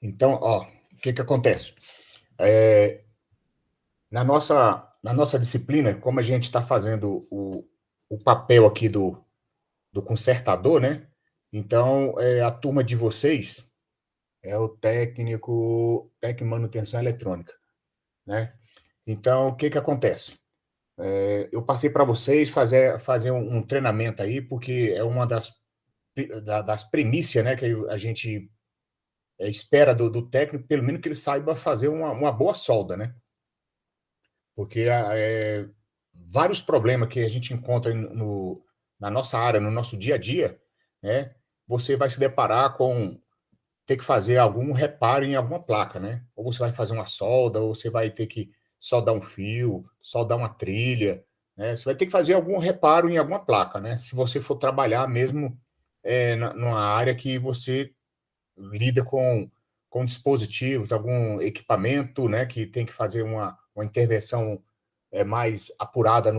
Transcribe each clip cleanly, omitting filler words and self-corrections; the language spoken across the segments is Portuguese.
Então, ó, o que que acontece? É, na nossa disciplina, como a gente está fazendo o papel aqui do consertador, né? Então, a turma de vocês é o técnico manutenção eletrônica, né? Então, o que que acontece? Eu passei para vocês fazer um treinamento aí, porque é uma das primícias, né, que a gente espera do técnico, pelo menos que ele saiba fazer uma boa solda, né? Porque vários problemas que a gente encontra na nossa área, no nosso dia a dia, né? Você vai se deparar com ter que fazer algum reparo em alguma placa, né? Ou você vai fazer uma solda, ou você vai ter que soldar um fio, soldar uma trilha, né? Você vai ter que fazer algum reparo em alguma placa, né? Se você for trabalhar mesmo numa área que você lida com dispositivos, algum equipamento, né, que tem que fazer uma intervenção mais apurada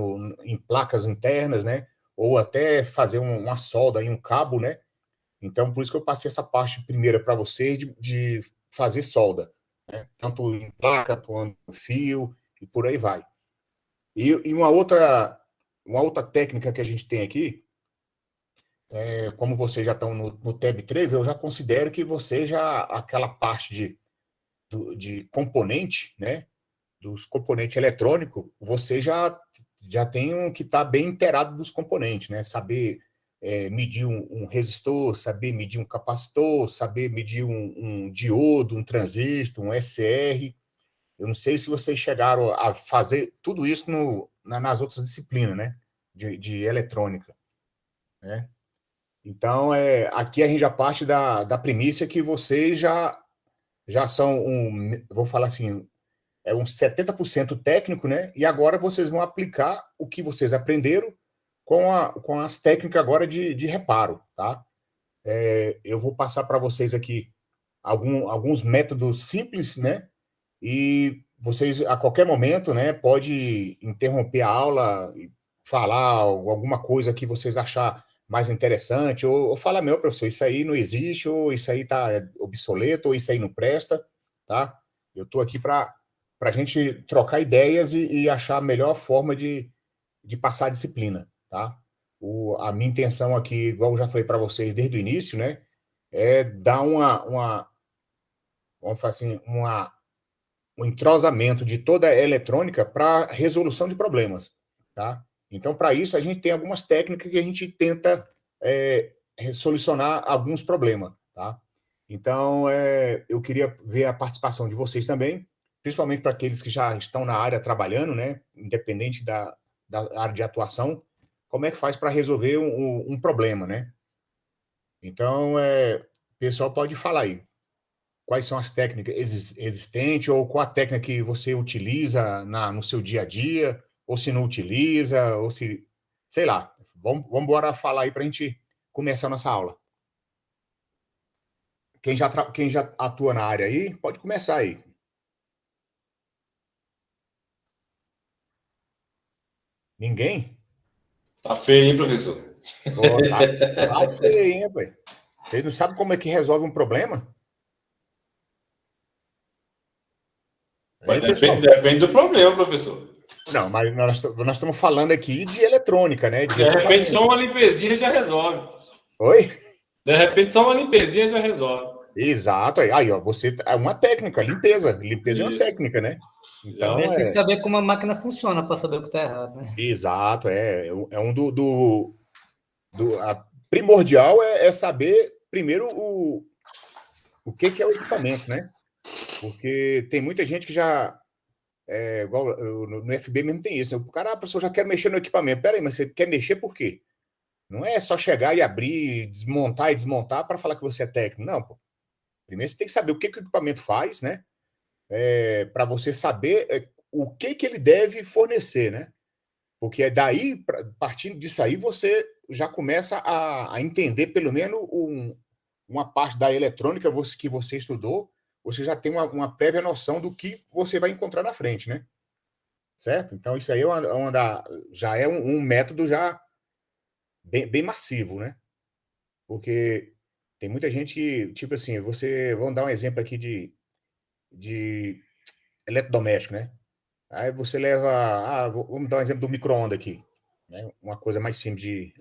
em placas internas, né, ou até fazer uma solda em um cabo, né. Então, por isso que eu passei essa parte primeira para vocês de fazer solda, né, tanto em placa, quanto em fio e por aí vai. E uma outra técnica que a gente tem aqui, como vocês já estão no TEB 3, eu já considero que você já, aquela parte de componente, né, dos componentes eletrônicos, você já tem que estar bem inteirado dos componentes, né? Saber medir um resistor, saber medir um capacitor, saber medir um diodo, um transistor, um SR. Eu não sei se vocês chegaram a fazer tudo isso nas outras disciplinas, né? De eletrônica, né? Então, aqui a gente já parte da premissa que vocês já são vou falar assim, uns 70% técnico, né? E agora vocês vão aplicar o que vocês aprenderam com as técnicas agora de reparo, tá? Eu vou passar para vocês aqui alguns métodos simples, né? E vocês, a qualquer momento, né, pode interromper a aula e falar alguma coisa que vocês achar mais interessante, ou falar, meu professor, isso aí não existe, ou isso aí está obsoleto, ou isso aí não presta, tá? Eu estou aqui para a gente trocar ideias e achar a melhor forma de passar a disciplina, tá? A minha intenção aqui, igual eu já falei para vocês desde o início, né, é dar vamos falar assim, um entrosamento de toda a eletrônica para resolução de problemas, tá? Então, para isso, a gente tem algumas técnicas que a gente tenta solucionar alguns problemas, tá? Então, eu queria ver a participação de vocês também, principalmente para aqueles que já estão na área trabalhando, né? Independente da área de atuação, como é que faz para resolver um problema, né? Então, o pessoal pode falar aí quais são as técnicas existentes, ou qual a técnica que você utiliza no seu dia a dia, ou se não utiliza, ou se, sei lá. Vamos embora falar aí para a gente começar a nossa aula. Quem já atua na área aí, pode começar aí. Ninguém? Tá feio, hein, professor? Pô, tá feio, hein, pai? Vocês não sabem como é que resolve um problema? Mas Hein, depende, pessoal? depende do problema, professor. Não, mas nós estamos falando aqui de eletrônica, né? De De repente, só uma equipamentos. limpezinha já resolve. Oi? De repente, só uma limpezinha já resolve. Exato. Aí, ó, você é uma técnica, limpeza. Limpeza é uma Isso. técnica, né? Já. Então, Primeiro tem que saber como a máquina funciona para saber o que está errado, né? exato, um primordial é saber primeiro o que é o equipamento, né? Porque tem muita gente que já, igual no FB mesmo tem isso, né? O cara, professor, já quer mexer no equipamento. Peraí, mas você quer mexer por quê? Não é só chegar e abrir, desmontar e desmontar para falar que você é técnico. Não, pô. Primeiro você tem que saber o que o equipamento faz, né? Para você saber o que ele deve fornecer, né? Porque é daí, partindo disso aí, você já começa a entender pelo menos uma parte da eletrônica que você estudou, você já tem uma prévia noção do que você vai encontrar na frente, né? Certo? Então, isso aí já é um método já bem massivo, né? Porque Tem muita gente que, tipo assim, vamos dar um exemplo aqui de eletrodoméstico, né? Aí você leva, vamos dar um exemplo do micro-ondas aqui, né? Uma coisa mais simples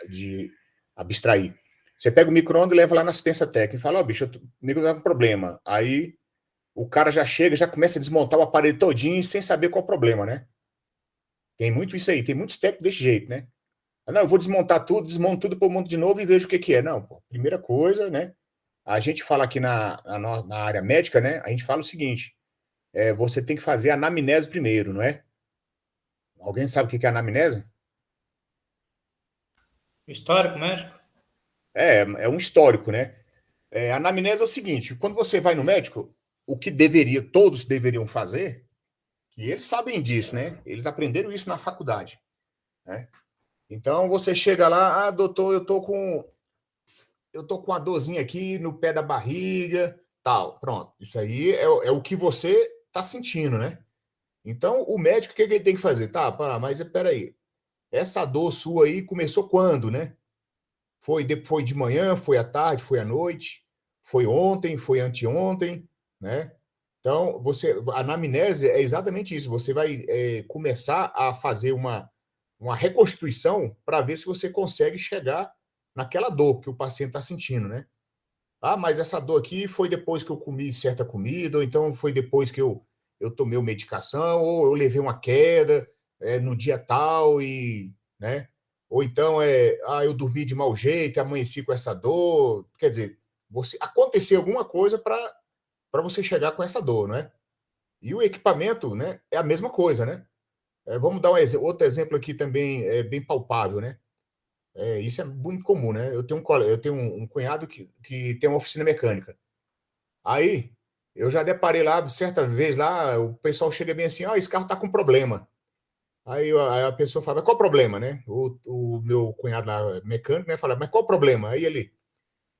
de abstrair. Você pega o micro-ondas e leva lá na assistência técnica e fala, ó, bicho, o micro tá com problema. Aí o cara já chega, já começa a desmontar o aparelho todinho sem saber qual é o problema, né? Tem muito isso aí, tem muitos técnicos desse jeito, né? Não, eu vou desmontar tudo, desmonto tudo, depois monto de novo e vejo o que que é. Não, pô, primeira coisa, né? A gente fala aqui na área médica, né? A gente fala o seguinte: você tem que fazer a anamnese primeiro, não é? Alguém sabe o que que é anamnese? Histórico médico? É um histórico, né? A anamnese é o seguinte: quando você vai no médico, o que todos deveriam fazer, que eles sabem disso, né? Eles aprenderam isso na faculdade, né? Então você chega lá, doutor, eu tô com uma dorzinha aqui no pé da barriga, tal. Pronto. Isso aí é o que você tá sentindo, né? Então, o médico, o que que ele tem que fazer? Tá, pá, mas peraí. Essa dor sua aí começou quando, né? Foi de manhã, foi à tarde, foi à noite, foi ontem, foi anteontem, né? Então, a anamnese é exatamente isso. Você vai começar a fazer uma reconstituição para ver se você consegue chegar naquela dor que o paciente está sentindo, né? Mas essa dor aqui foi depois que eu comi certa comida, ou então foi depois que eu tomei uma medicação, ou eu levei uma queda no dia tal, né? Ou então eu dormi de mau jeito, amanheci com essa dor. Quer dizer, aconteceu alguma coisa para você chegar com essa dor, né? E o equipamento, né, é a mesma coisa, né? Vamos dar outro exemplo aqui também, bem palpável, né? Isso é muito comum, né? Eu tenho um cunhado que tem uma oficina mecânica. Aí, eu já deparei lá, certa vez lá, o pessoal chega bem assim, esse carro tá com problema. Aí a pessoa fala, mas qual o problema, né? O meu cunhado lá, mecânico, né, fala, mas qual o problema? Aí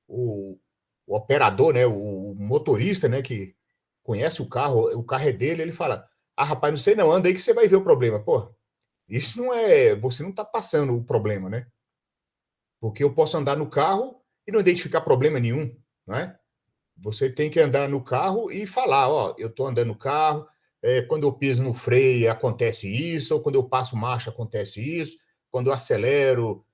o, o operador, né, o motorista, né, que conhece o carro é dele, ele fala, rapaz, não sei não, anda aí que você vai ver o problema. Pô, isso não é, você não tá passando o problema, né? Porque eu posso andar no carro e não identificar problema nenhum, não é? Você tem que andar no carro e falar, ó, eu estou andando no carro, quando eu piso no freio acontece isso, ou quando eu passo marcha acontece isso, quando eu acelero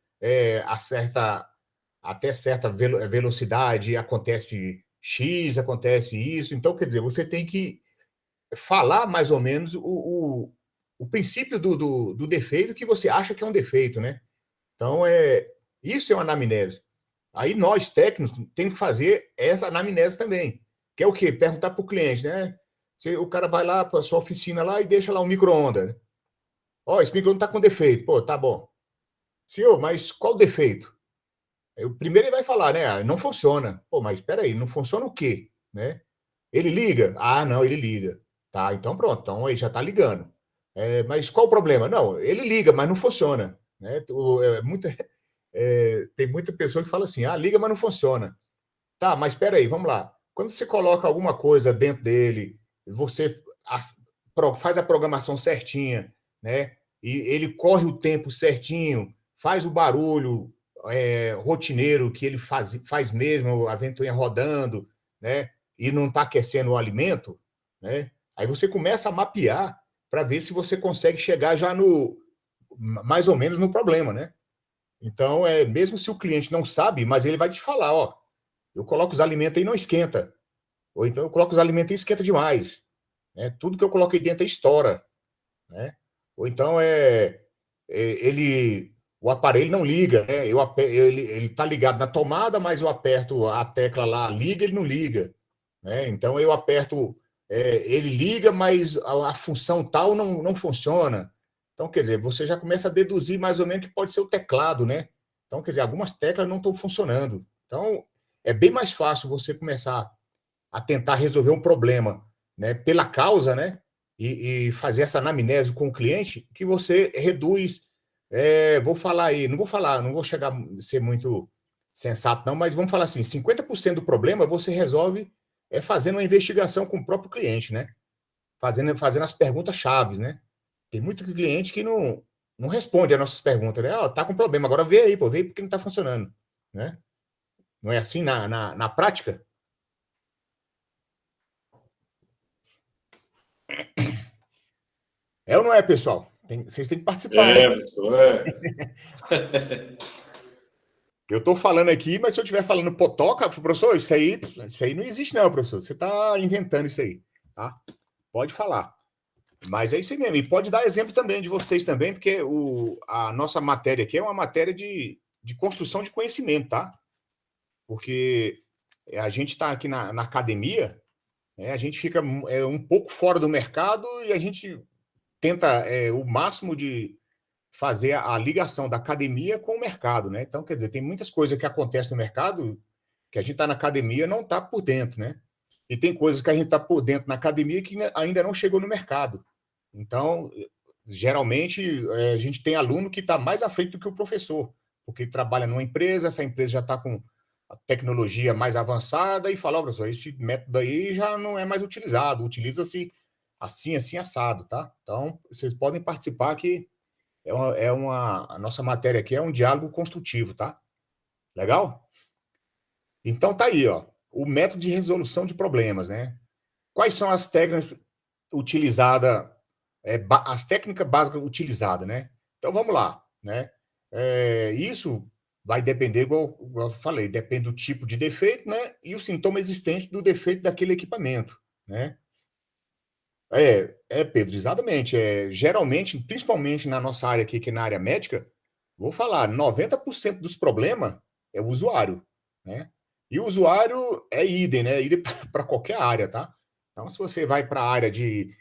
até certa velocidade acontece X, acontece isso. Então, quer dizer, você tem que falar mais ou menos o princípio do defeito que você acha que é um defeito, né? Então, isso é uma anamnese. Aí nós, técnicos, temos que fazer essa anamnese também. Que é o quê? Perguntar para o cliente, né? O cara vai lá para a sua oficina lá e deixa lá um micro-ondas. Né? Esse micro-ondas está com defeito. Pô, tá bom. Senhor, mas qual o defeito? O primeiro ele vai falar, né? Não funciona. Pô, mas espera aí, não funciona o quê? Né? Ele liga? Não, ele liga. Tá, então pronto. Então aí já está ligando. Mas qual o problema? Não, ele liga, mas não funciona. Né? Tem muita pessoa que fala assim, liga, mas não funciona. Tá, mas espera aí, vamos lá. Quando você coloca alguma coisa dentro dele, você faz a programação certinha, né? E ele corre o tempo certinho, faz o barulho rotineiro que ele faz mesmo, a ventoinha rodando, né? E não está aquecendo o alimento, né? Aí você começa a mapear para ver se você consegue chegar já mais ou menos no problema, né? Então, mesmo se o cliente não sabe, mas ele vai te falar, ó, eu coloco os alimentos aí e não esquenta. Ou então eu coloco os alimentos e esquenta demais. Né? Tudo que eu coloquei dentro estoura. Né? Ou então o aparelho não liga. Né? Ele está ligado na tomada, mas eu aperto a tecla lá, liga, ele não liga. Né? Então eu aperto, ele liga, mas a função tal não funciona. Então, quer dizer, você já começa a deduzir mais ou menos que pode ser o teclado, né? Então, quer dizer, algumas teclas não estão funcionando. Então, é bem mais fácil você começar a tentar resolver um problema, né, pela causa, né, e fazer essa anamnese com o cliente, que você reduz. Vou falar aí, não vou chegar a ser muito sensato, não, mas vamos falar assim: 50% do problema você resolve fazendo uma investigação com o próprio cliente, né? Fazendo as perguntas chaves, né? Tem muito cliente que não responde às nossas perguntas, né? Tá com problema, agora vê aí, pô, vê aí porque não tá funcionando, né? Não é assim na prática? É ou não é, pessoal? Vocês têm que participar, hein? Professor. Eu estou falando aqui, mas se eu estiver falando potoca, professor, isso aí não existe, não, professor. Você está inventando isso aí, tá? Pode falar. Mas é isso aí mesmo. E pode dar exemplo também de vocês também, porque a nossa matéria aqui é uma matéria de construção de conhecimento, tá? Porque a gente está aqui na academia, né, a gente fica um pouco fora do mercado e a gente tenta o máximo de fazer a ligação da academia com o mercado, né? Então, quer dizer, tem muitas coisas que acontecem no mercado que a gente está na academia e não está por dentro, né? E tem coisas que a gente está por dentro na academia que ainda não chegou no mercado. Então, geralmente, a gente tem aluno que está mais à frente do que o professor, porque ele trabalha numa empresa, essa empresa já está com a tecnologia mais avançada e fala, ó, professor, esse método aí já não é mais utilizado, utiliza-se assim, assim, assado, tá? Então, vocês podem participar que a nossa matéria aqui é um diálogo construtivo, tá? Legal? Então tá aí, ó, o método de resolução de problemas, né? Quais são as técnicas utilizadas, as técnicas básicas utilizadas, né? Então vamos lá, né? Isso vai depender, igual eu falei, depende do tipo de defeito, né? E o sintoma existente do defeito daquele equipamento, né? Pedro, exatamente. Geralmente, principalmente na nossa área aqui, que é na área médica, vou falar, 90% dos problemas é o usuário, né? E o usuário é idem, né? Idem para qualquer área, tá? Então, se você vai para a área de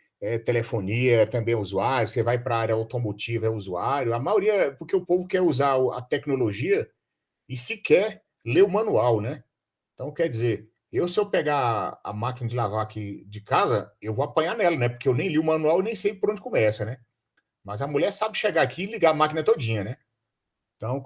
telefonia, também é usuário, você vai para a área automotiva, é usuário, a maioria, porque o povo quer usar a tecnologia e sequer ler o manual, né? Então, quer dizer, se eu pegar a máquina de lavar aqui de casa, eu vou apanhar nela, né? Porque eu nem li o manual e nem sei por onde começa, né? Mas a mulher sabe chegar aqui e ligar a máquina todinha, né? Então,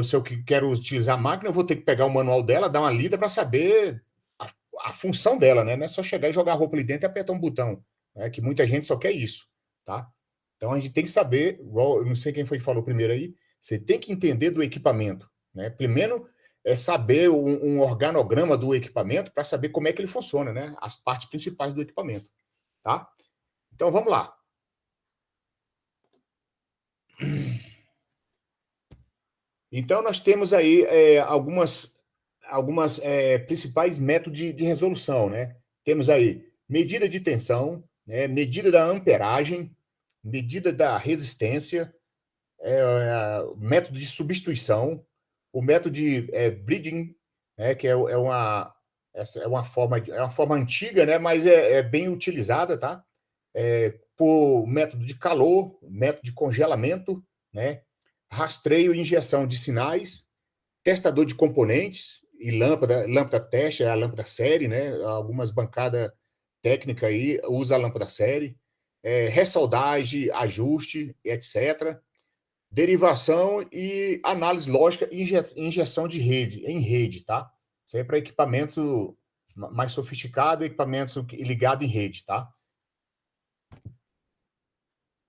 se eu quero utilizar a máquina, eu vou ter que pegar o manual dela, dar uma lida para saber a, a função dela, né? Não é só chegar e jogar a roupa ali dentro e apertar um botão, né? Que muita gente só quer isso, tá? Então, a gente tem que saber, igual, eu não sei quem foi que falou primeiro aí, você tem que entender do equipamento, né? Primeiro é saber um organograma do equipamento para saber como é que ele funciona, né? As partes principais do equipamento, tá? Então, vamos lá. Então, nós temos aí algumas principais métodos de resolução, né? Temos aí medida de tensão, né? Medida da amperagem, medida da resistência, método de substituição, o método de bridging, né? Que essa é uma forma antiga, né? Mas é bem utilizada, tá? Por método de calor, método de congelamento, né? Rastreio e injeção de sinais, testador de componentes e lâmpada teste, a lâmpada série, né? Algumas bancadas técnicas aí usa a lâmpada série, ressoldagem, ajuste, etc. Derivação e análise lógica e injeção de rede, em rede, tá? Isso aí é para equipamentos mais sofisticados, equipamentos ligados em rede, tá?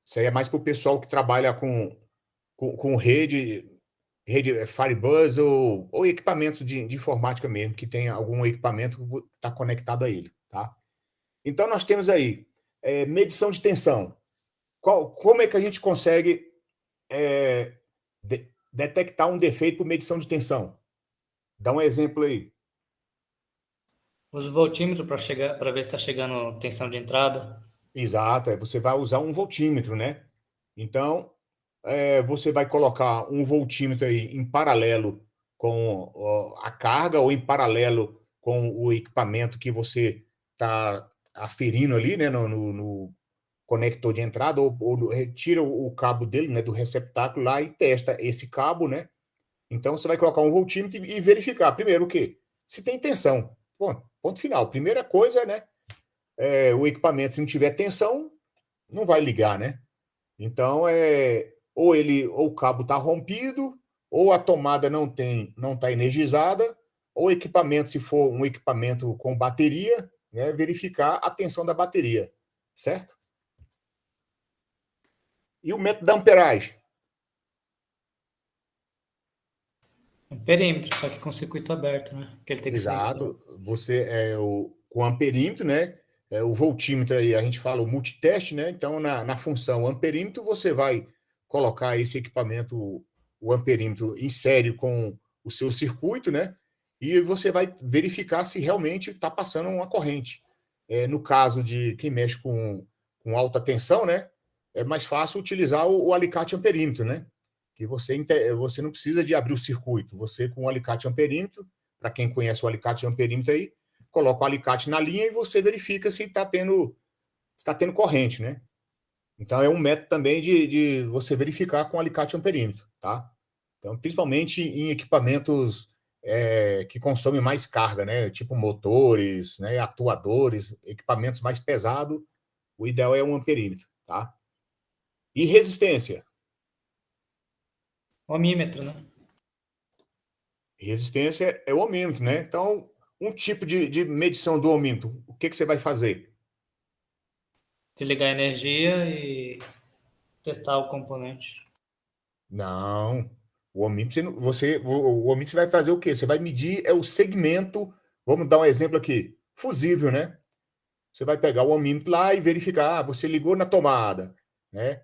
Isso aí é mais para o pessoal que trabalha com rede Firebuzz ou equipamentos de informática mesmo, que tem algum equipamento que está conectado a ele, tá? Então, nós temos aí medição de tensão. Como é que a gente consegue detectar um defeito por medição de tensão? Dá um exemplo aí. Usa o voltímetro para ver se está chegando tensão de entrada. Exato, você vai usar um voltímetro, né? Então, você vai colocar um voltímetro aí em paralelo com a carga ou em paralelo com o equipamento que você está aferindo ali, né, no conector de entrada, ou retira o cabo dele, né, do receptáculo lá e testa esse cabo, né? Então, você vai colocar um voltímetro e verificar, primeiro, o quê? Se tem tensão. Ponto final. Primeira coisa, né? O equipamento, se não tiver tensão, não vai ligar, né? Então, ou o cabo está rompido, ou a tomada não está energizada, ou o equipamento, se for um equipamento com bateria, né, verificar a tensão da bateria, certo? E o método da amperagem? Um perímetro, só que com circuito aberto, né? Que ele tem que silenciar. Exato. Você com amperímetro, né? O voltímetro aí, a gente fala o multiteste, né? Então, na função amperímetro, você vai colocar esse equipamento, o amperímetro, em série com o seu circuito, né? E você vai verificar se realmente está passando uma corrente. No caso de quem mexe com alta tensão, né? É mais fácil utilizar o alicate amperímetro, né? Que você não precisa de abrir o circuito. Você, com o alicate amperímetro, para quem conhece o alicate de amperímetro aí, coloca o alicate na linha e você verifica se está tendo corrente, né? Então é um método também de você verificar com o alicate amperímetro, tá? Então, principalmente em equipamentos que consomem mais carga, né? Tipo motores, né? Atuadores, equipamentos mais pesados, o ideal é um amperímetro, tá? E resistência? Ohmímetro, né? Resistência é o ohmímetro, né? Então, um tipo de medição do ohmímetro, o que você vai fazer? Desligar a energia e testar o componente. Não. O ohmímetro, o ohmímetro você vai fazer o quê? Você vai medir o segmento, vamos dar um exemplo aqui, fusível, né? Você vai pegar o ohmímetro lá e verificar, você ligou na tomada, né?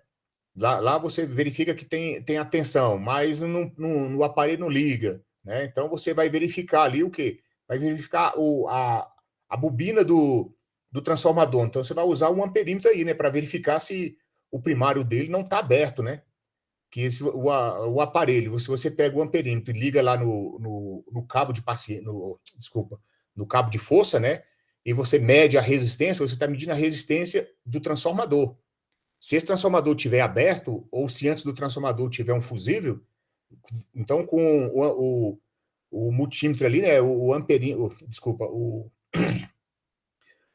Lá você verifica que tem a tensão, mas no aparelho não liga, né? Então você vai verificar ali o quê? Vai verificar a bobina do transformador. Então você vai usar um amperímetro aí, né? Para verificar se o primário dele não está aberto, né? Que o aparelho, se você pega o amperímetro e liga lá no cabo de paciência, desculpa, no cabo de força, né? E você mede a resistência, você está medindo a resistência do transformador. Se esse transformador estiver aberto, ou se antes do transformador tiver um fusível, então com o multímetro ali, né? O amperímetro, desculpa, o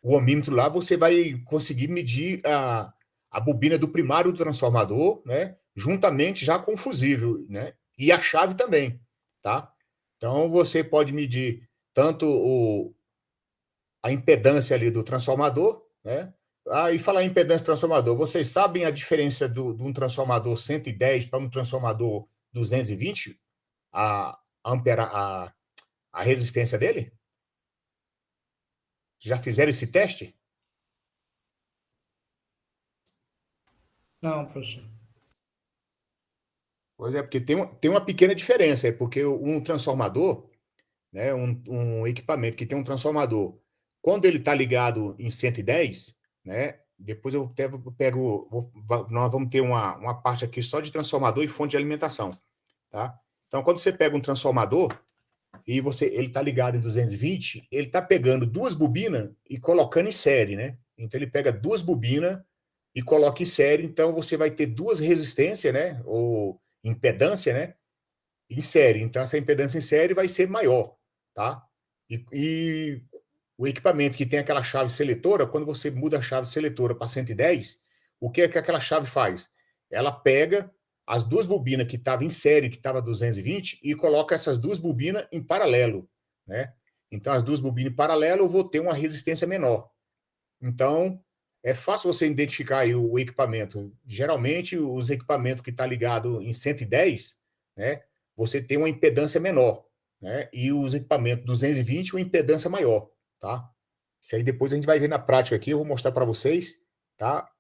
ohmímetro lá, você vai conseguir medir a bobina do primário do transformador, né? Juntamente já com o fusível, né? E a chave também, tá? Então você pode medir tanto a impedância ali do transformador, né? E falar em impedância transformador, vocês sabem a diferença de um transformador 110 para um transformador 220? A resistência dele? Já fizeram esse teste? Não, professor. Pois é, porque tem uma pequena diferença, porque um transformador, né, um equipamento que tem um transformador, quando ele está ligado em 110, né, depois eu até pego, nós vamos ter uma parte aqui só de transformador e fonte de alimentação, tá? Então, quando você pega um transformador e ele está ligado em 220, ele está pegando duas bobinas e colocando em série, né? Então, ele pega duas bobinas e coloca em série, então você vai ter duas resistências, né? Ou impedância, né? Em série. Então, essa impedância em série vai ser maior, tá? E o equipamento que tem aquela chave seletora, quando você muda a chave seletora para 110, o que é que aquela chave faz? Ela pega as duas bobinas que estavam em série, que estava 220, e coloca essas duas bobinas em paralelo, né? Então, as duas bobinas em paralelo, eu vou ter uma resistência menor. Então, é fácil você identificar aí o equipamento. Geralmente, os equipamentos que estão ligados em 110, né, você tem uma impedância menor, né, e os equipamentos 220, uma impedância maior, tá? Isso aí depois a gente vai ver na prática aqui, eu vou mostrar para vocês, tá?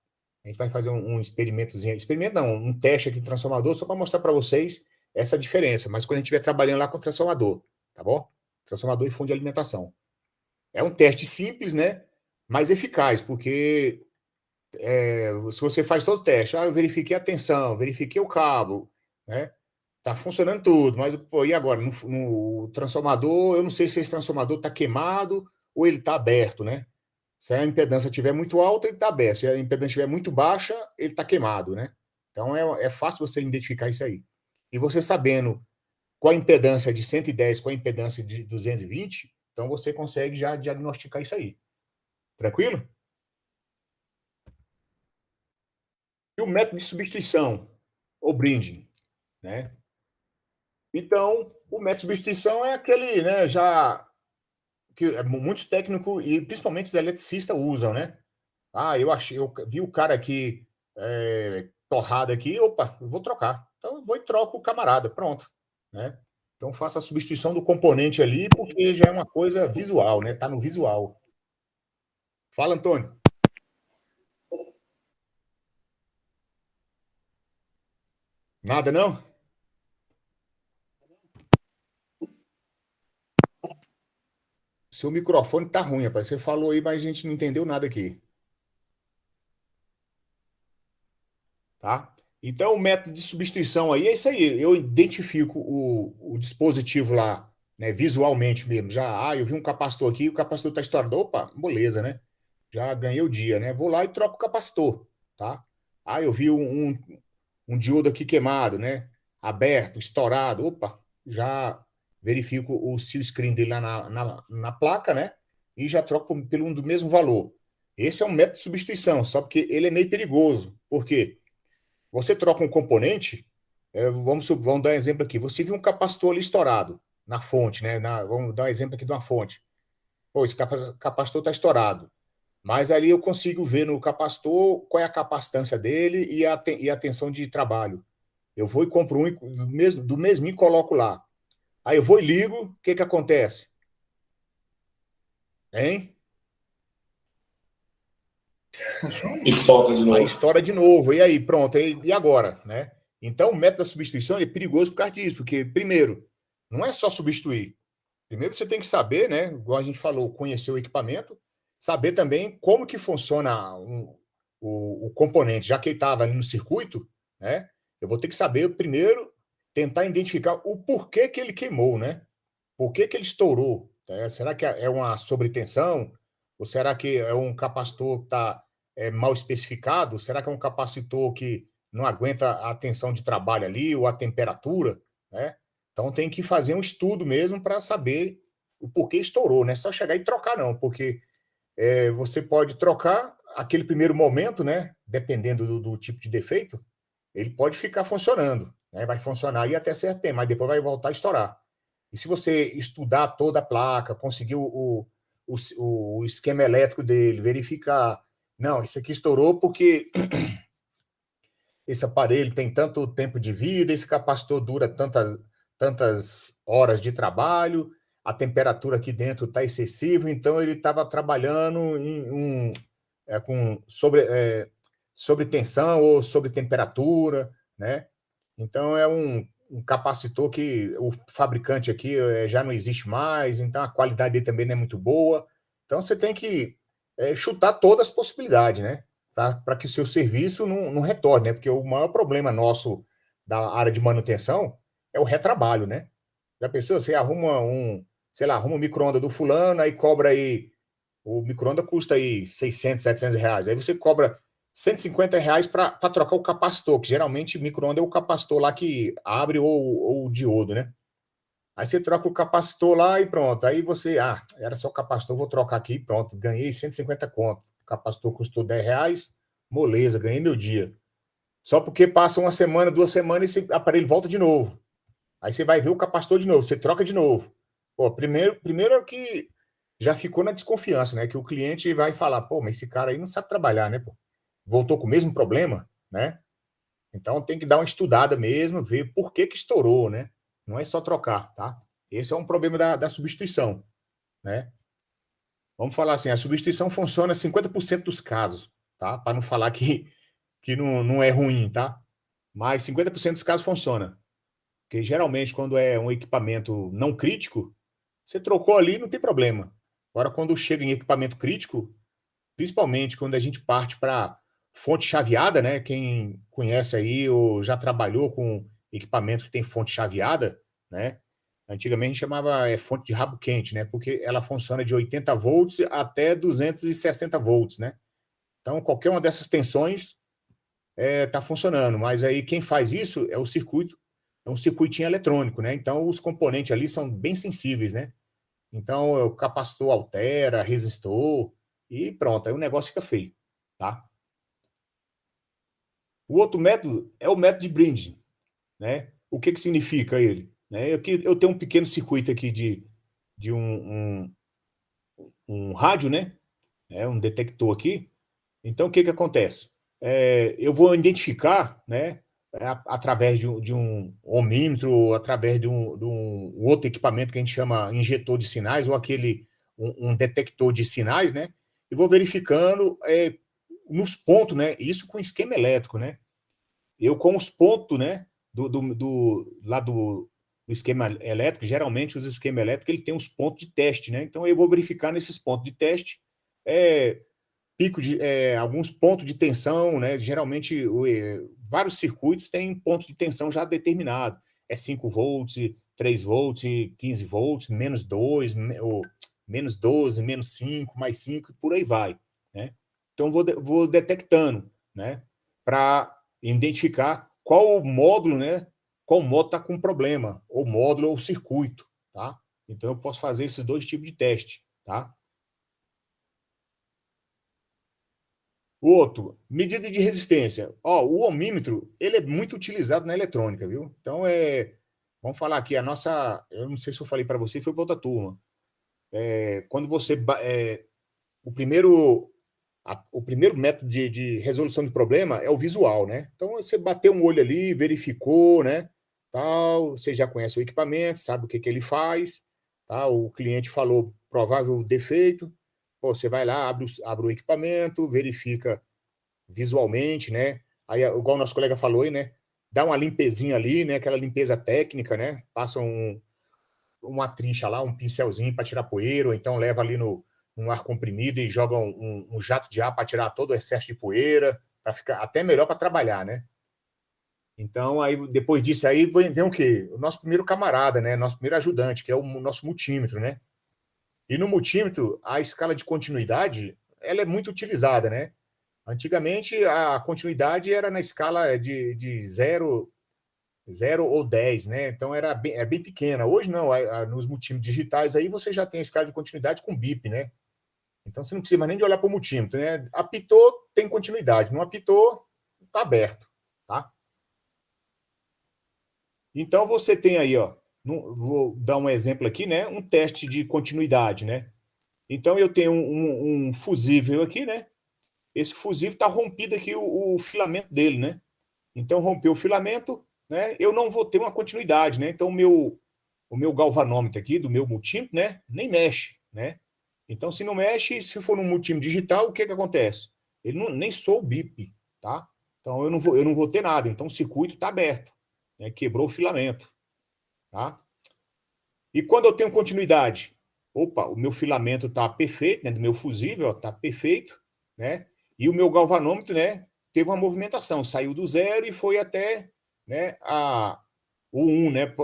A gente vai fazer um experimentozinho, experimento não, um teste aqui no transformador, só para mostrar para vocês essa diferença, mas quando a gente estiver trabalhando lá com o transformador, tá bom? Transformador e fonte de alimentação. É um teste simples, né? Mais eficaz, porque se você faz todo o teste, eu verifiquei a tensão, verifiquei o cabo, né? Tá funcionando tudo, mas pô, e agora? No transformador, eu não sei se esse transformador está queimado ou ele está aberto, né? Se a impedância estiver muito alta, ele está aberto. Se a impedância estiver muito baixa, ele está queimado, né? Então é fácil você identificar isso aí. E você sabendo qual a impedância de 110, qual a impedância de 220, então você consegue já diagnosticar isso aí. Tranquilo? E o método de substituição, ou brinde, né? Então, o método de substituição é aquele, né, já que muitos técnicos e principalmente os eletricistas usam, né? Eu vi o cara aqui torrado aqui, opa, eu vou trocar. Então, eu vou e troco o camarada, pronto, né? Então, faça a substituição do componente ali, porque já é uma coisa visual, né? Está no visual. Fala, Antônio. Nada, não? Seu microfone tá ruim, rapaz. Você falou aí, mas a gente não entendeu nada aqui. Tá? Então, o método de substituição aí é isso aí. Eu identifico o dispositivo lá, né, visualmente mesmo. Já, eu vi um capacitor aqui, o capacitor está estourado. Opa, beleza, né? Já ganhei o dia, né? Vou lá e troco o capacitor, tá? Eu vi um diodo aqui queimado, né? Aberto, estourado. Opa, já verifico o seal screen dele lá na placa, né? E já troco pelo um do mesmo valor. Esse é um método de substituição, só porque ele é meio perigoso. Por quê? Você troca um componente, vamos dar um exemplo aqui. Você viu um capacitor ali estourado na fonte, né? Vamos dar um exemplo aqui de uma fonte. Pô, esse capacitor está estourado. Mas ali eu consigo ver no capacitor qual é a capacitância dele e a tensão de trabalho. Eu vou e compro um do mesmo e coloco lá. Aí eu vou e ligo, o que que acontece? Hein? E solta de Aí novo. estoura de novo. E aí, pronto. E agora, né? Então, o método da substituição é perigoso por causa disso, porque, primeiro, não é só substituir. Primeiro você tem que saber, né? Igual a gente falou, conhecer o equipamento, saber também como que funciona o componente, já que ele estava ali no circuito, né? Eu vou ter que saber primeiro tentar identificar o porquê que ele queimou, né? Por que que ele estourou? Será que é uma sobretensão? Ou será que é um capacitor que está mal especificado? Será que é um capacitor que não aguenta a tensão de trabalho ali ou a temperatura, né? Então tem que fazer um estudo mesmo para saber o porquê estourou, não é só chegar e trocar, não, porque você pode trocar aquele primeiro momento, né? Dependendo do tipo de defeito, ele pode ficar funcionando, né? Vai funcionar aí até certo tempo, mas depois vai voltar a estourar. E se você estudar toda a placa, conseguir o esquema elétrico dele, verificar, não, isso aqui estourou porque esse aparelho tem tanto tempo de vida, esse capacitor dura tantas horas de trabalho, a temperatura aqui dentro está excessiva, então ele estava trabalhando sobre tensão ou sobre temperatura, né? Então é um capacitor que o fabricante aqui já não existe mais, então a qualidade dele também não é muito boa. Então você tem que chutar todas as possibilidades, né? Para que o seu serviço não retorne, né? Porque o maior problema nosso da área de manutenção é o retrabalho, né? Já pensou? Você arruma sei lá, arruma um micro-ondas do fulano, aí cobra aí, o micro-ondas custa aí 600, 700 reais. Aí você cobra 150 reais para trocar o capacitor, que geralmente micro-ondas é o capacitor lá que abre ou o diodo, né? Aí você troca o capacitor lá e pronto. Aí você, era só o capacitor, vou trocar aqui e pronto. Ganhei 150 conto. O capacitor custou 10 reais, moleza, ganhei meu dia. Só porque passa uma semana, 2 semanas e esse aparelho volta de novo. Aí você vai ver o capacitor de novo, você troca de novo. Pô, primeiro é o que já ficou na desconfiança, né? Que o cliente vai falar, pô, mas esse cara aí não sabe trabalhar, né, pô? Voltou com o mesmo problema, né? Então tem que dar uma estudada mesmo, ver por que estourou, né? Não é só trocar, tá? Esse é um problema da substituição, né? Vamos falar assim, a substituição funciona em 50% dos casos, tá? Para não falar que não é ruim, tá? Mas 50% dos casos funciona. Porque geralmente quando é um equipamento não crítico, você trocou ali, não tem problema. Agora, quando chega em equipamento crítico, principalmente quando a gente parte para fonte chaveada, né? Quem conhece aí ou já trabalhou com equipamento que tem fonte chaveada, né? Antigamente a gente chamava fonte de rabo quente, né? Porque ela funciona de 80 volts até 260 volts, né? Então, qualquer uma dessas tensões está funcionando. Mas aí quem faz isso é o circuito, é um circuitinho eletrônico, né? Então, os componentes ali são bem sensíveis, né? Então, o capacitor altera, resistor, e pronto, aí o negócio fica feio, tá? O outro método é o método de bridging, né? O que significa ele? Né? Eu tenho um pequeno circuito aqui de um rádio, né? Um detector aqui. Então, o que acontece? Eu vou identificar, né? através de um ohmímetro, através de um outro equipamento que a gente chama injetor de sinais, ou um detector de sinais, né? E vou verificando nos pontos, né? Isso com esquema elétrico, né? Eu com os pontos, né? Lá do esquema elétrico, geralmente os esquemas elétricos ele tem os pontos de teste, né? Então eu vou verificar nesses pontos de teste alguns pontos de tensão, né? Geralmente vários circuitos têm pontos de tensão já determinado. É 5 volts, 3 volts, 15 volts, menos 2, ou menos 12, menos 5, mais 5, e por aí vai, né? Então vou detectando, né? Para identificar qual módulo, né? Qual módulo está com problema, ou módulo ou circuito, tá? Então eu posso fazer esses dois tipos de teste, tá? O outro, medida de resistência. O ohmímetro, ele é muito utilizado na eletrônica, viu? Então, vamos falar aqui, eu não sei se eu falei para você, foi para outra turma. Quando você, o primeiro método de resolução de problema é o visual, né? Então, você bateu um olho ali, verificou, né? Tal, você já conhece o equipamento, sabe o que que ele faz, tá? O cliente falou provável defeito, pô, você vai lá, abre o equipamento, verifica visualmente, né? Aí, igual o nosso colega falou aí, né? Dá uma limpezinha ali, né? Aquela limpeza técnica, né? Passa uma trincha lá, um pincelzinho para tirar poeira, ou então leva ali no ar comprimido e joga um jato de ar para tirar todo o excesso de poeira, para ficar até melhor para trabalhar, né? Então, aí depois disso aí vem o quê? O nosso primeiro camarada, né? Nosso primeiro ajudante, que é o nosso multímetro, né? E no multímetro, a escala de continuidade, ela é muito utilizada, né? Antigamente, a continuidade era na escala de 0 ou 10, né? Então, é bem pequena. Hoje, não. Nos multímetros digitais, aí você já tem a escala de continuidade com bip, né? Então, você não precisa mais nem de olhar para o multímetro, né? Apitou, tem continuidade. Não apitou, está aberto, tá? Então, você tem aí, ó, vou dar um exemplo aqui, né? Um teste de continuidade, né? Então, eu tenho um fusível aqui, né? Esse fusível está rompido aqui o filamento dele, né? Então, rompeu o filamento, né? Eu não vou ter uma continuidade, né? Então, o meu galvanômetro aqui, do meu multímetro, né? Nem mexe, né? Então, se não mexe, se for num multímetro digital, o que que acontece? Ele nem soa o bip, tá? Então, eu não vou ter nada. Então, o circuito está aberto, né? Quebrou o filamento, tá? E quando eu tenho continuidade? Opa, o meu filamento está perfeito, né? Do meu fusível, está perfeito, né? E o meu galvanômetro, né? Teve uma movimentação, saiu do zero e foi até, né? O 1, né?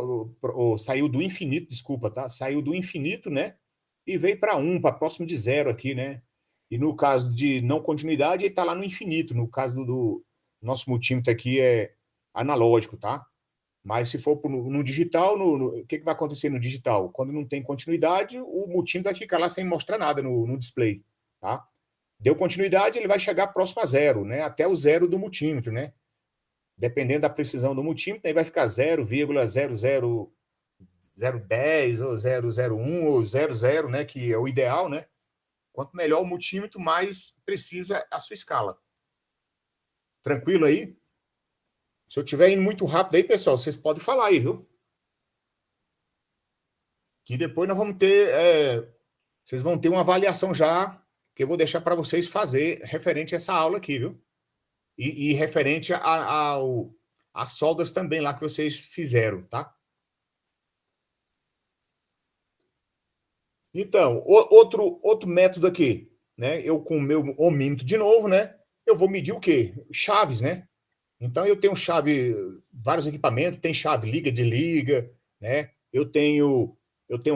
Saiu do infinito, desculpa, tá? Saiu do infinito, né? E veio para 1, para próximo de zero aqui, né? E no caso de não continuidade, ele está lá no infinito. No caso do nosso multímetro aqui é analógico, tá? Mas se for no digital, o que vai acontecer no digital? Quando não tem continuidade, o multímetro vai ficar lá sem mostrar nada no display, tá? Deu continuidade, ele vai chegar próximo a zero, né? Até o zero do multímetro, né? Dependendo da precisão do multímetro, aí vai ficar 0,00010 ou 001 ou 00, né? Que é o ideal, né? Quanto melhor o multímetro, mais preciso é a sua escala. Tranquilo aí? Se eu estiver indo muito rápido aí, pessoal, vocês podem falar aí, viu? Que depois nós vamos ter, vocês vão ter uma avaliação já, que eu vou deixar para vocês fazer referente a essa aula aqui, viu? E referente às soldas também lá que vocês fizeram, tá? Então, outro método aqui, né? Eu com o meu ohmímetro de novo, né? Eu vou medir o quê? Chaves, né? Então eu tenho vários equipamentos, tem chave liga, desliga, né? Eu tenho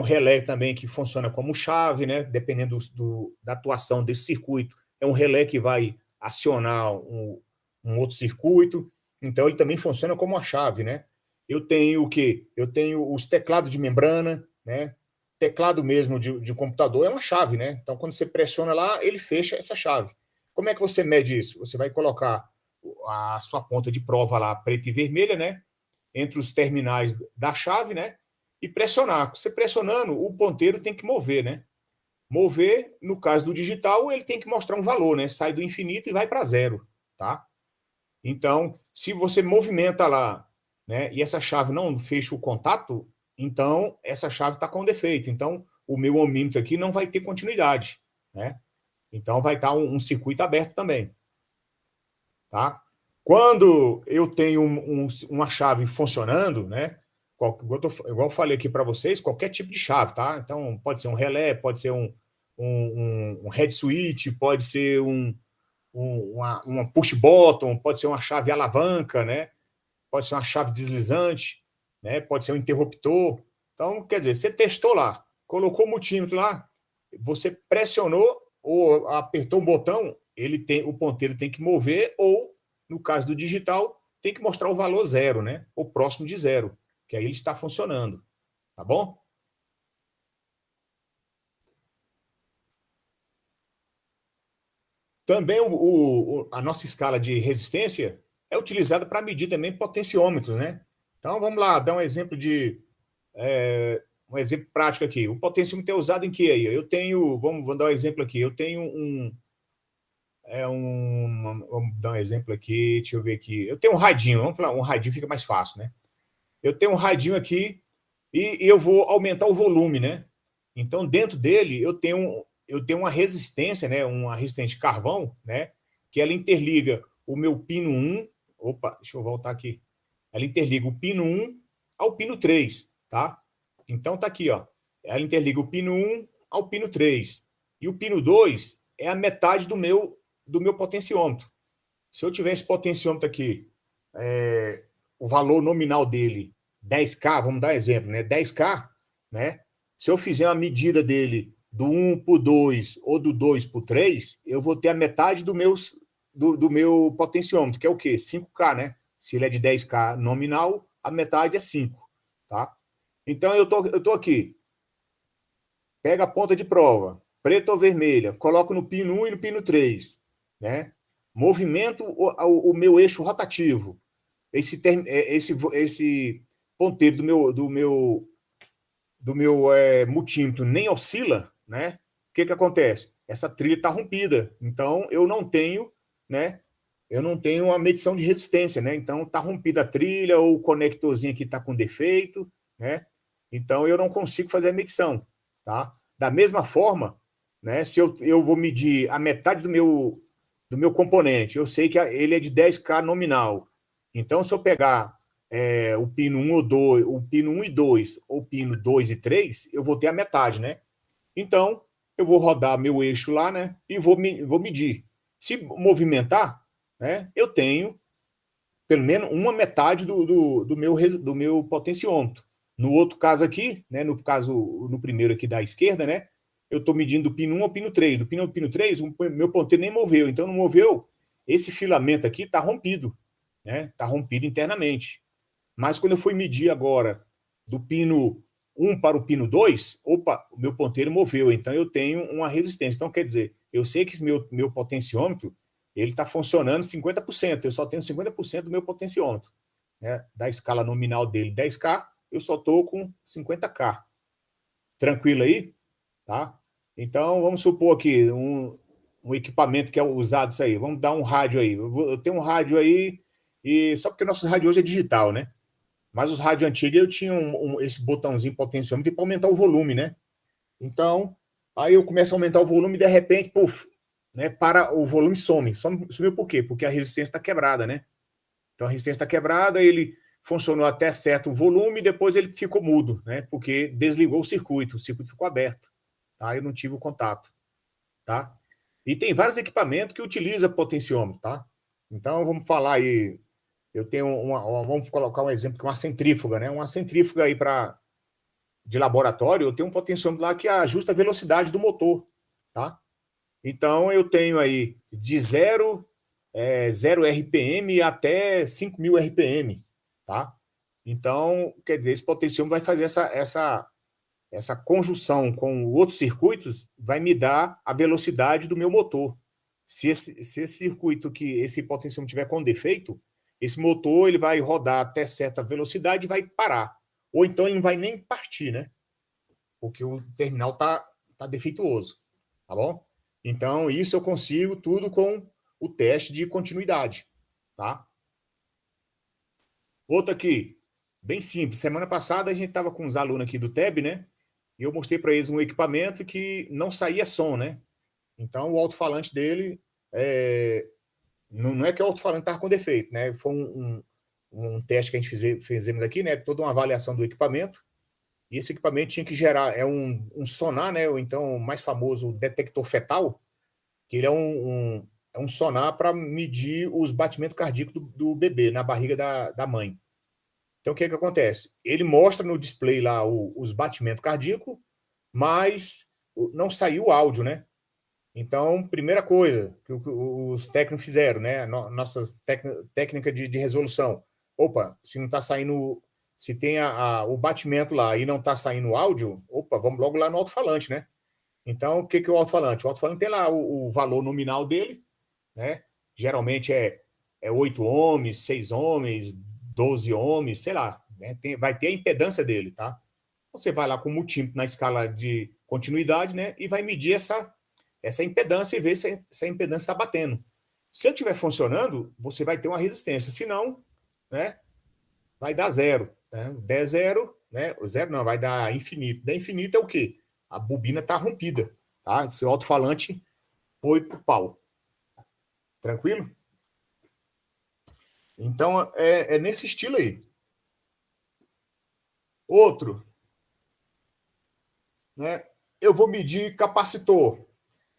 relé também que funciona como chave, né? Dependendo da atuação desse circuito, é um relé que vai acionar um outro circuito. Então ele também funciona como uma chave, né? Eu tenho o quê? Eu tenho os teclados de membrana, né? Teclado mesmo de computador é uma chave, né? Então quando você pressiona lá, ele fecha essa chave. Como é que você mede isso? Você vai colocar a sua ponta de prova lá preta e vermelha, né? Entre os terminais da chave, né? E pressionar. Você pressionando, o ponteiro tem que mover, né? Mover, no caso do digital, ele tem que mostrar um valor, né? Sai do infinito e vai para zero, tá? Então, Se você movimenta lá, né, e essa chave não fecha o contato, então essa chave está com defeito. Então, o meu ohmímetro aqui não vai ter continuidade, né? Então, vai estar um circuito aberto também, tá? Quando eu tenho uma chave funcionando, né? Igual eu falei aqui para vocês, qualquer tipo de chave, tá? Então, pode ser um relé, pode ser um head switch, pode ser uma push button, pode ser uma chave alavanca, né? Pode ser uma chave deslizante, né? Pode ser um interruptor. Então, quer dizer, você testou lá, colocou o multímetro lá, você pressionou ou apertou um botão, o ponteiro tem que mover, ou, no caso do digital, tem que mostrar o valor zero, né? Ou próximo de zero, que aí ele está funcionando. Tá bom? Também a nossa escala de resistência é utilizada para medir também potenciômetros, né? Então vamos lá, dar um exemplo um exemplo prático aqui. O potenciômetro é usado em que aí? Eu tenho, vamos dar um exemplo aqui. Eu tenho vamos dar um exemplo aqui, deixa eu ver aqui. Eu tenho um radinho, vamos falar, um radinho fica mais fácil, né? Eu tenho um radinho aqui e eu vou aumentar o volume, né? Então, dentro dele, eu tenho uma resistência, né? Uma resistência de carvão, né? Que ela interliga o meu pino 1. Opa, deixa eu voltar aqui. Ela interliga o pino 1 ao pino 3, tá? Então, tá aqui, ó. Ela interliga o pino 1 ao pino 3. E o pino 2 é a metade do meu potenciômetro. Se eu tiver esse potenciômetro aqui, o valor nominal dele 10K, vamos dar exemplo, né? 10K, né? Se eu fizer uma medida dele do 1 para o 2 ou do 2 para o 3, eu vou ter a metade do meu potenciômetro, que é o quê? 5K, né? Se ele é de 10K nominal, a metade é 5, tá? Então eu tô aqui, pega a ponta de prova, preta ou vermelha, coloco no pino 1 e no pino 3, né? Movimento o meu eixo rotativo. Esse ponteiro do meu multímetro nem oscila, né? O que acontece? Essa trilha está rompida, então eu não tenho, né? Eu não tenho a medição de resistência, né? Então está rompida a trilha ou o conectorzinho aqui está com defeito, né? Então eu não consigo fazer a medição, tá? Da mesma forma, né? Se eu vou medir a metade do meu componente, eu sei que ele é de 10K nominal. Então, se eu pegar o pino 1 ou 2, o pino 1 e 2, ou pino 2 e 3, eu vou ter a metade, né? Então, eu vou rodar meu eixo lá, né? E vou medir. Se movimentar, né? Eu tenho pelo menos uma metade do meu potenciômetro. No outro caso aqui, né? No primeiro aqui da esquerda, né? Eu estou medindo do pino 1 ao pino 3. Do pino 1 ao pino 3, o meu ponteiro nem moveu. Então, não moveu. Esse filamento aqui está rompido, né? Está rompido internamente. Mas quando eu fui medir agora do pino 1 para o pino 2, opa, o meu ponteiro moveu, então eu tenho uma resistência. Então, quer dizer, eu sei que esse meu potenciômetro ele está funcionando 50%, eu só tenho 50% do meu potenciômetro. Né? Da escala nominal dele 10K, eu só estou com 50K. Tranquilo aí? Tá? Então, vamos supor aqui um equipamento que é usado isso aí. Vamos dar um rádio aí. Eu tenho um rádio aí, e só porque nosso rádio hoje é digital, né? Mas os rádios antigos eu tinha esse botãozinho potenciômetro para aumentar o volume, né? Então, aí eu começo a aumentar o volume e de repente, puf, né? Para o volume some. Sumiu por quê? Porque a resistência está quebrada, né? Então a resistência está quebrada, ele funcionou até certo volume e depois ele ficou mudo, né? Porque desligou o circuito ficou aberto, tá? Eu não tive o contato, tá? E tem vários equipamentos que utilizam potenciômetro, tá? Então vamos falar aí. Eu tenho vamos colocar um exemplo que é uma centrífuga, né? Uma centrífuga aí de laboratório, eu tenho um potenciômetro lá que ajusta a velocidade do motor, tá? Então eu tenho aí de 0 RPM até 5.000 RPM, tá? Então, quer dizer, esse potenciômetro vai fazer essa conjunção com outros circuitos, vai me dar a velocidade do meu motor. Se esse circuito, esse potenciômetro tiver com defeito, esse motor ele vai rodar até certa velocidade e vai parar. Ou então ele não vai nem partir, né? Porque o terminal tá defeituoso, tá bom? Então, isso eu consigo tudo com o teste de continuidade, tá? Outro aqui, bem simples. Semana passada a gente estava com uns alunos aqui do TEB, né? E eu mostrei para eles um equipamento que não saía som, né? Então o alto-falante dele não é que o alto-falante estava com defeito, né? Foi um teste que a gente fizemos aqui, né? Toda uma avaliação do equipamento. E esse equipamento tinha que gerar um sonar, né? Ou então o mais famoso detector fetal, que ele é um sonar para medir os batimentos cardíacos do bebê na barriga da mãe. Então, o que acontece? Ele mostra no display lá os batimentos cardíacos, mas não saiu o áudio, né? Então, primeira coisa que os técnicos fizeram, né? Nossas técnicas de resolução. Opa, se não está saindo, se tem o batimento lá e não está saindo o áudio, opa, vamos logo lá no alto-falante, né? Então, o que é o alto-falante? O alto-falante tem lá o valor nominal dele, né? Geralmente é 8 ohms, 6 ohms, 12 ohms, sei lá, né? Vai ter a impedância dele, tá? Você vai lá com o multímetro na escala de continuidade, né? E vai medir essa impedância e ver se a impedância está batendo. Se ele estiver funcionando, você vai ter uma resistência. Se não, né? Vai dar zero. Né? Der zero, né? O zero não, vai dar infinito. Der infinito é o quê? A bobina está rompida. Tá? Seu alto-falante foi pro pau. Tranquilo? Então, é nesse estilo aí. Outro, né? Eu vou medir capacitor.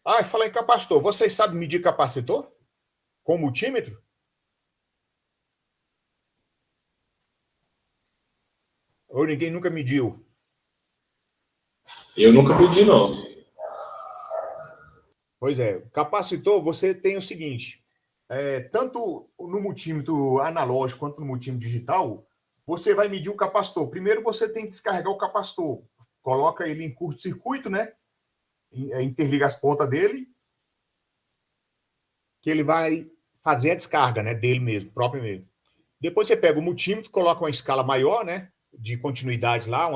Ah, fala em capacitor. Vocês sabem medir capacitor? Com multímetro? Ou ninguém nunca mediu? Eu nunca pedi, não. Pois é. Capacitor, você tem o seguinte. Tanto no multímetro analógico quanto no multímetro digital, você vai medir o capacitor. Primeiro, você tem que descarregar o capacitor. Coloca ele em curto-circuito, né? Interliga as pontas dele, que ele vai fazer a descarga, né? Dele mesmo, próprio mesmo. Depois você pega o multímetro, coloca uma escala maior, né? De continuidade lá.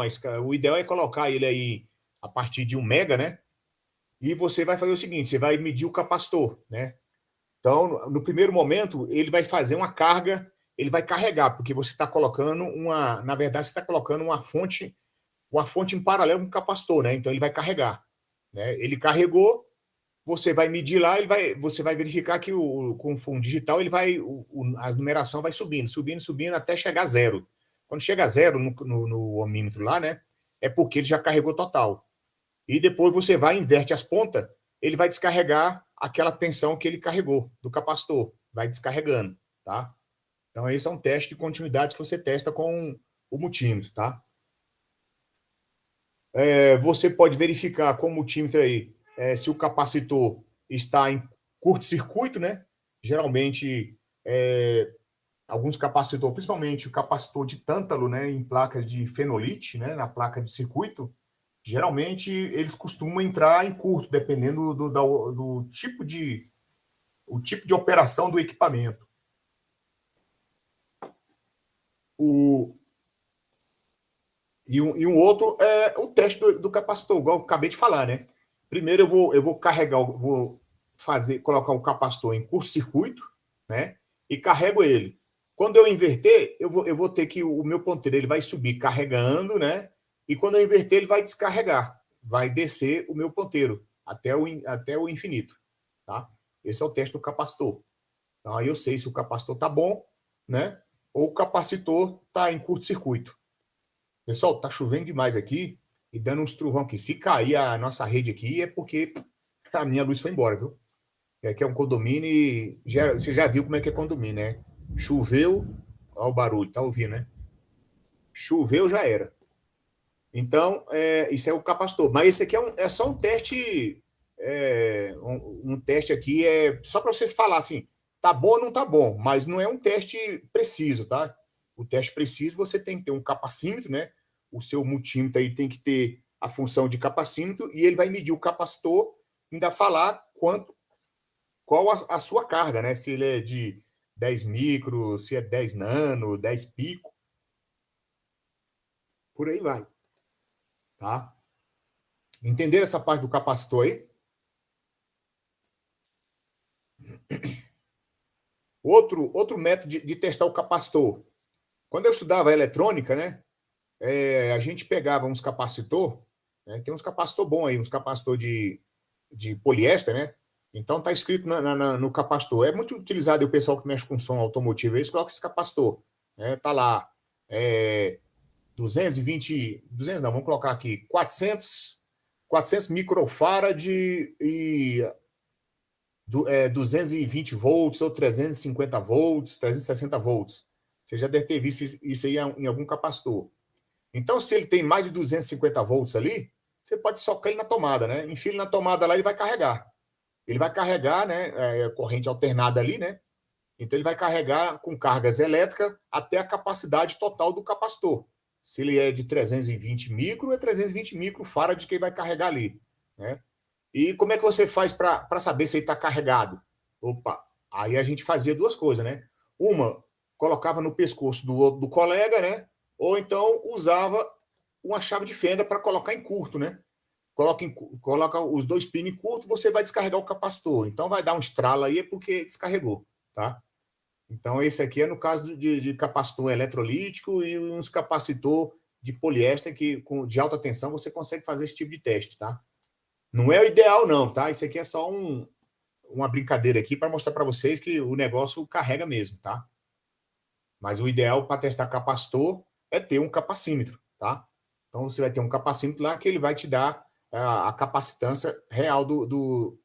O ideal é colocar ele aí a partir de 1 mega, né? E você vai fazer o seguinte: você vai medir o capacitor, né? Então, no primeiro momento, ele vai fazer uma carga, ele vai carregar, porque você está colocando na verdade, você está colocando uma fonte em paralelo com o capacitor, né? Então ele vai carregar, né? Ele carregou, você vai medir lá, você vai verificar que com o digital a numeração vai subindo, subindo, subindo até chegar a zero. Quando chega a zero no ohmímetro lá, né? É porque ele já carregou total. E depois você vai inverte as pontas, ele vai descarregar aquela tensão que ele carregou do capacitor, vai descarregando, tá? Então esse é um teste de continuidade que você testa com o multímetro, tá? Você pode verificar com o multímetro aí se o capacitor está em curto-circuito, né? Geralmente alguns capacitores, principalmente o capacitor de tântalo, né, em placas de fenolite, né, na placa de circuito, geralmente eles costumam entrar em curto, dependendo do tipo de operação do equipamento. E um outro é o teste do capacitor, igual eu acabei de falar, né? Primeiro eu vou carregar, colocar o capacitor em curto-circuito, né? E carrego ele. Quando eu inverter, eu vou ter que o meu ponteiro ele vai subir carregando, né? E quando eu inverter, ele vai descarregar, vai descer o meu ponteiro até o infinito, tá? Esse é o teste do capacitor. Então aí eu sei se o capacitor tá bom, né? Ou o capacitor tá em curto-circuito. Pessoal, tá chovendo demais aqui e dando uns trovão aqui. Se cair a nossa rede aqui é porque a minha luz foi embora, viu? Aqui é um condomínio e você já viu como é que é condomínio, né? Choveu, olha o barulho, tá ouvindo, né? Choveu, já era. Então, isso é o capacitor. Mas esse aqui é só um teste, um teste aqui, só para vocês falar assim, tá bom ou não tá bom, mas não é um teste preciso, tá? O teste preciso, você tem que ter um capacímetro, né? O seu multímetro aí tem que ter a função de capacímetro e ele vai medir o capacitor, ainda falar qual a sua carga, né? Se ele é de 10 micro, se é 10 nano, 10 pico, por aí vai, tá? Entenderam essa parte do capacitor aí? Outro método de testar o capacitor. Quando eu estudava eletrônica, né, a gente pegava uns capacitor, né, tem uns capacitor bom aí, uns capacitor de poliéster, né? Então tá escrito no capacitor. É muito utilizado e o pessoal que mexe com som automotivo, eles colocam esse capacitor, né? Tá lá, 200 não, vamos colocar aqui 400 microfarad e 220 volts ou 350 volts, 360 volts. Você já deve ter visto isso aí em algum capacitor. Então, se ele tem mais de 250 volts ali, você pode socar ele na tomada, né? Enfia ele na tomada lá, ele vai carregar. Ele vai carregar, né? Corrente alternada ali, né? Então, ele vai carregar com cargas elétricas até a capacidade total do capacitor. Se ele é de 320 micro, é 320 microfarad que ele vai carregar ali, né? E como é que você faz para saber se ele está carregado? Opa, aí a gente fazia duas coisas, né? Uma, colocava no pescoço do colega, né? Ou então usava uma chave de fenda para colocar em curto, né? Coloca os dois pinos em curto, você vai descarregar o capacitor. Então vai dar um estralo aí, é porque descarregou, tá? Então esse aqui é no caso de capacitor eletrolítico e uns capacitor de poliéster que de alta tensão você consegue fazer esse tipo de teste, tá? Não é o ideal, não, tá? Isso aqui é só uma brincadeira aqui para mostrar para vocês que o negócio carrega mesmo, tá? Mas o ideal para testar capacitor é ter um capacímetro, tá? Então você vai ter um capacímetro lá que ele vai te dar a capacitância real do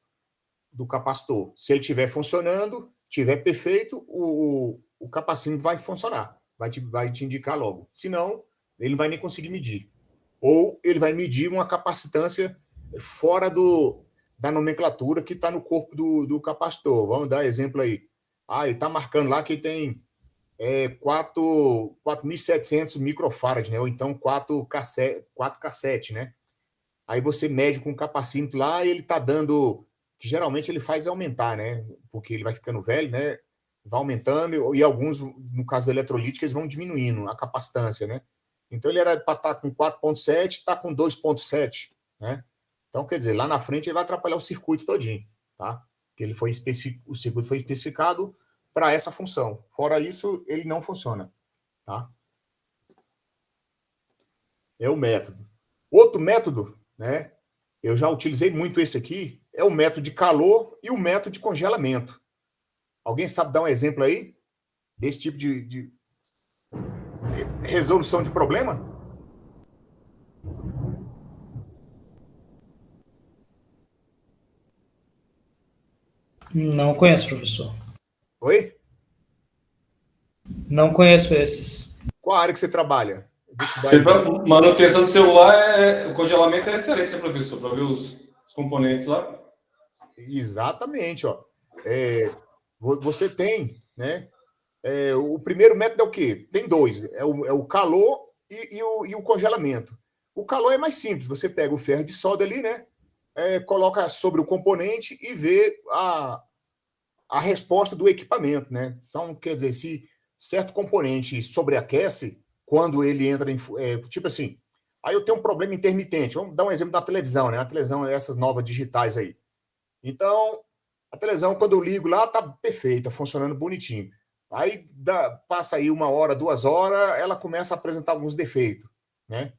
capacitor. Se ele estiver funcionando, estiver perfeito, o capacímetro vai funcionar, vai te indicar logo. Se não, ele não vai nem conseguir medir. Ou ele vai medir uma capacitância fora da nomenclatura que está no corpo do capacitor. Vamos dar exemplo aí. Ele está marcando lá que tem 4.700 microfarad, né? Ou então 4K7, né? Aí você mede com o capacímetro lá e ele está dando... que geralmente ele faz aumentar, né? Porque ele vai ficando velho, né? Vai aumentando e alguns, no caso da eletrolítica, eles vão diminuindo a capacitância, né? Então ele era para estar com 4.7, está com 2.7, né? Então, quer dizer, lá na frente ele vai atrapalhar o circuito todinho, tá? Porque o circuito foi especificado para essa função. Fora isso, ele não funciona, tá? É o método. Outro método, né? Eu já utilizei muito esse aqui, é o método de calor e o método de congelamento. Alguém sabe dar um exemplo aí desse tipo de resolução de problema? Não conheço, professor. Oi? Não conheço esses. Qual área que você trabalha? Eu vou te dar Manutenção do celular, o congelamento é excelente, né, professor? Para ver os componentes lá. Exatamente, ó. Você tem, né? O primeiro método é o quê? Tem dois: é o calor e o congelamento. O calor é mais simples. Você pega o ferro de solda ali, né? Coloca sobre o componente e vê a resposta do equipamento, né? Quer dizer, se certo componente sobreaquece, quando ele entra em. Tipo assim, aí eu tenho um problema intermitente. Vamos dar um exemplo da televisão, né? A televisão, essas novas digitais aí. Então, a televisão, quando eu ligo lá, tá perfeita, funcionando bonitinho. Aí passa aí 1 hora, 2 horas, ela começa a apresentar alguns defeitos, né?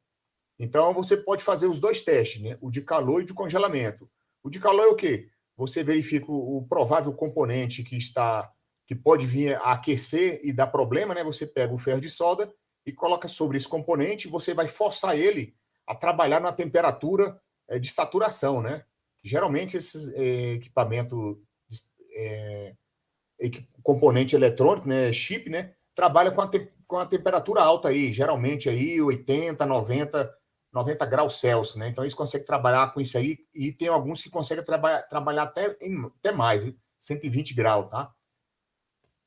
Então, você pode fazer os dois testes, né? O de calor e de congelamento. O de calor é o quê? Você verifica o provável componente que pode vir a aquecer e dar problema, né? Você pega o ferro de solda e coloca sobre esse componente, você vai forçar ele a trabalhar na temperatura de saturação, né? Geralmente esses equipamentos, componente eletrônico, né, chip, né, trabalha com a temperatura alta aí, geralmente aí 80, 90 graus Celsius, né? Então eles conseguem trabalhar com isso aí e tem alguns que conseguem trabalhar até mais, 120 graus, tá?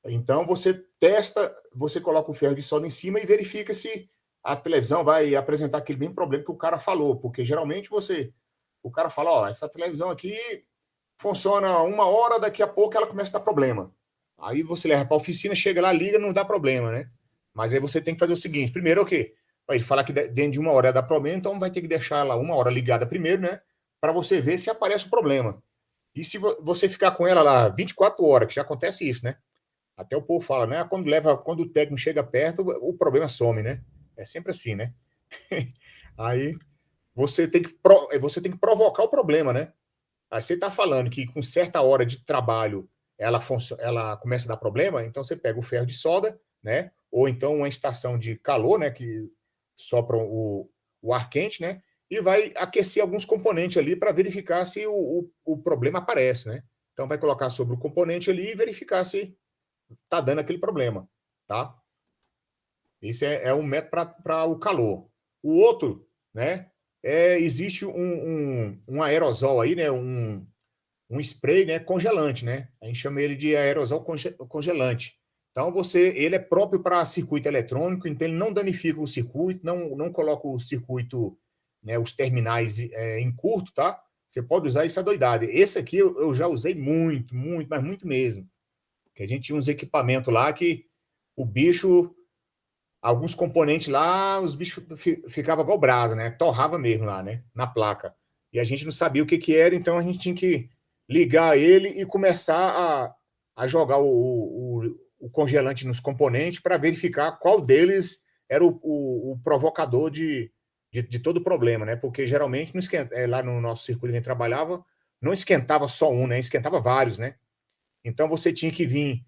Então você testa, você coloca o ferro de solda em cima e verifica se a televisão vai apresentar aquele mesmo problema que o cara falou, porque geralmente o cara fala, ó, essa televisão aqui funciona 1 hora, daqui a pouco ela começa a dar problema. Aí você leva para a oficina, chega lá, liga, não dá problema, né? Mas aí você tem que fazer o seguinte: primeiro, o quê? Ele falar que dentro de 1 hora dá problema, então vai ter que deixar ela 1 hora ligada primeiro, né? Para você ver se aparece o problema. E se você ficar com ela lá 24 horas, que já acontece isso, né? Até o povo fala, né? Quando o técnico chega perto, o problema some, né? É sempre assim, né? Aí você tem que provocar o problema, né? Aí você está falando que com certa hora de trabalho ela começa a dar problema, então você pega o ferro de solda, né? Ou então uma estação de calor, né? Que sopra o ar quente, né? E vai aquecer alguns componentes ali para verificar se o problema aparece, né? Então vai colocar sobre o componente ali e verificar se está dando aquele problema, tá? Esse é um método para o calor. O outro, né? Existe um aerosol aí, né? Um spray, né, congelante, né? A gente chama ele de aerosol congelante. Então ele é próprio para circuito eletrônico, então ele não danifica o circuito, não coloca o circuito, né, os terminais em curto, tá? Você pode usar isso adoidado. Esse aqui eu já usei muito, muito, mas muito mesmo. Que a gente tinha uns equipamentos lá que o bicho, alguns componentes lá, os bichos ficavam igual brasa, né? Torrava mesmo lá, né? Na placa. E a gente não sabia o que que era, então a gente tinha que ligar ele e começar a jogar o congelante nos componentes para verificar qual deles era o provocador de todo o problema, né? Porque geralmente não esquenta, lá no nosso circuito que a gente trabalhava, não esquentava só um, né? Esquentava vários, né? Então você tinha que vir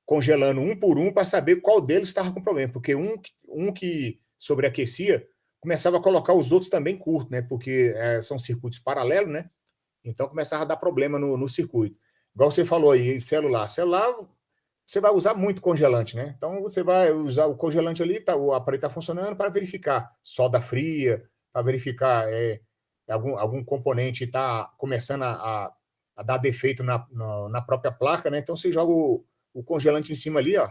congelando um por um para saber qual deles estava com problema, porque um que sobreaquecia começava a colocar os outros também curto, né? Porque são circuitos paralelos, né? Então começava a dar problema no circuito. Igual você falou aí, celular. Celular, você vai usar muito congelante, né? Então você vai usar o congelante ali, o aparelho está funcionando para verificar solda fria, para verificar algum componente está começando a dar defeito na própria placa, né? Então você joga o congelante em cima ali, ó,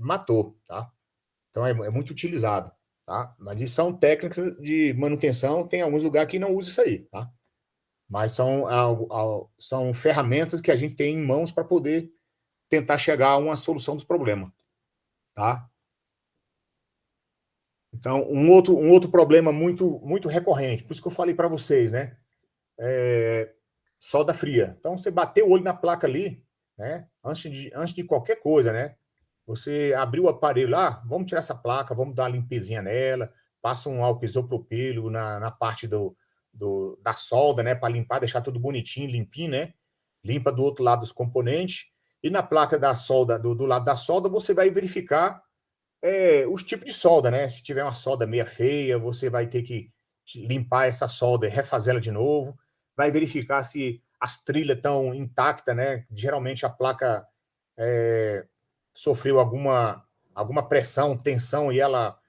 matou, tá? Então é muito utilizado, tá? Mas isso são técnicas de manutenção, tem alguns lugares que não usa isso aí, tá? Mas são ferramentas que a gente tem em mãos para poder tentar chegar a uma solução dos problemas, tá? Então, um outro problema muito, muito recorrente, por isso que eu falei para vocês, né? Solda fria. Então, você bateu o olho na placa ali, né? Antes de qualquer coisa, né? Você abriu o aparelho lá, vamos tirar essa placa, vamos dar uma limpezinha nela, passa um álcool isopropílico na parte da solda, né? Para limpar, deixar tudo bonitinho, limpinho, né? Limpa do outro lado dos componentes. E na placa da solda, do lado da solda, você vai verificar os tipos de solda, né? Se tiver uma solda meia feia, você vai ter que limpar essa solda e refazê-la de novo. Vai verificar se as trilhas estão intactas, né? Geralmente a placa sofreu alguma pressão, tensão e ela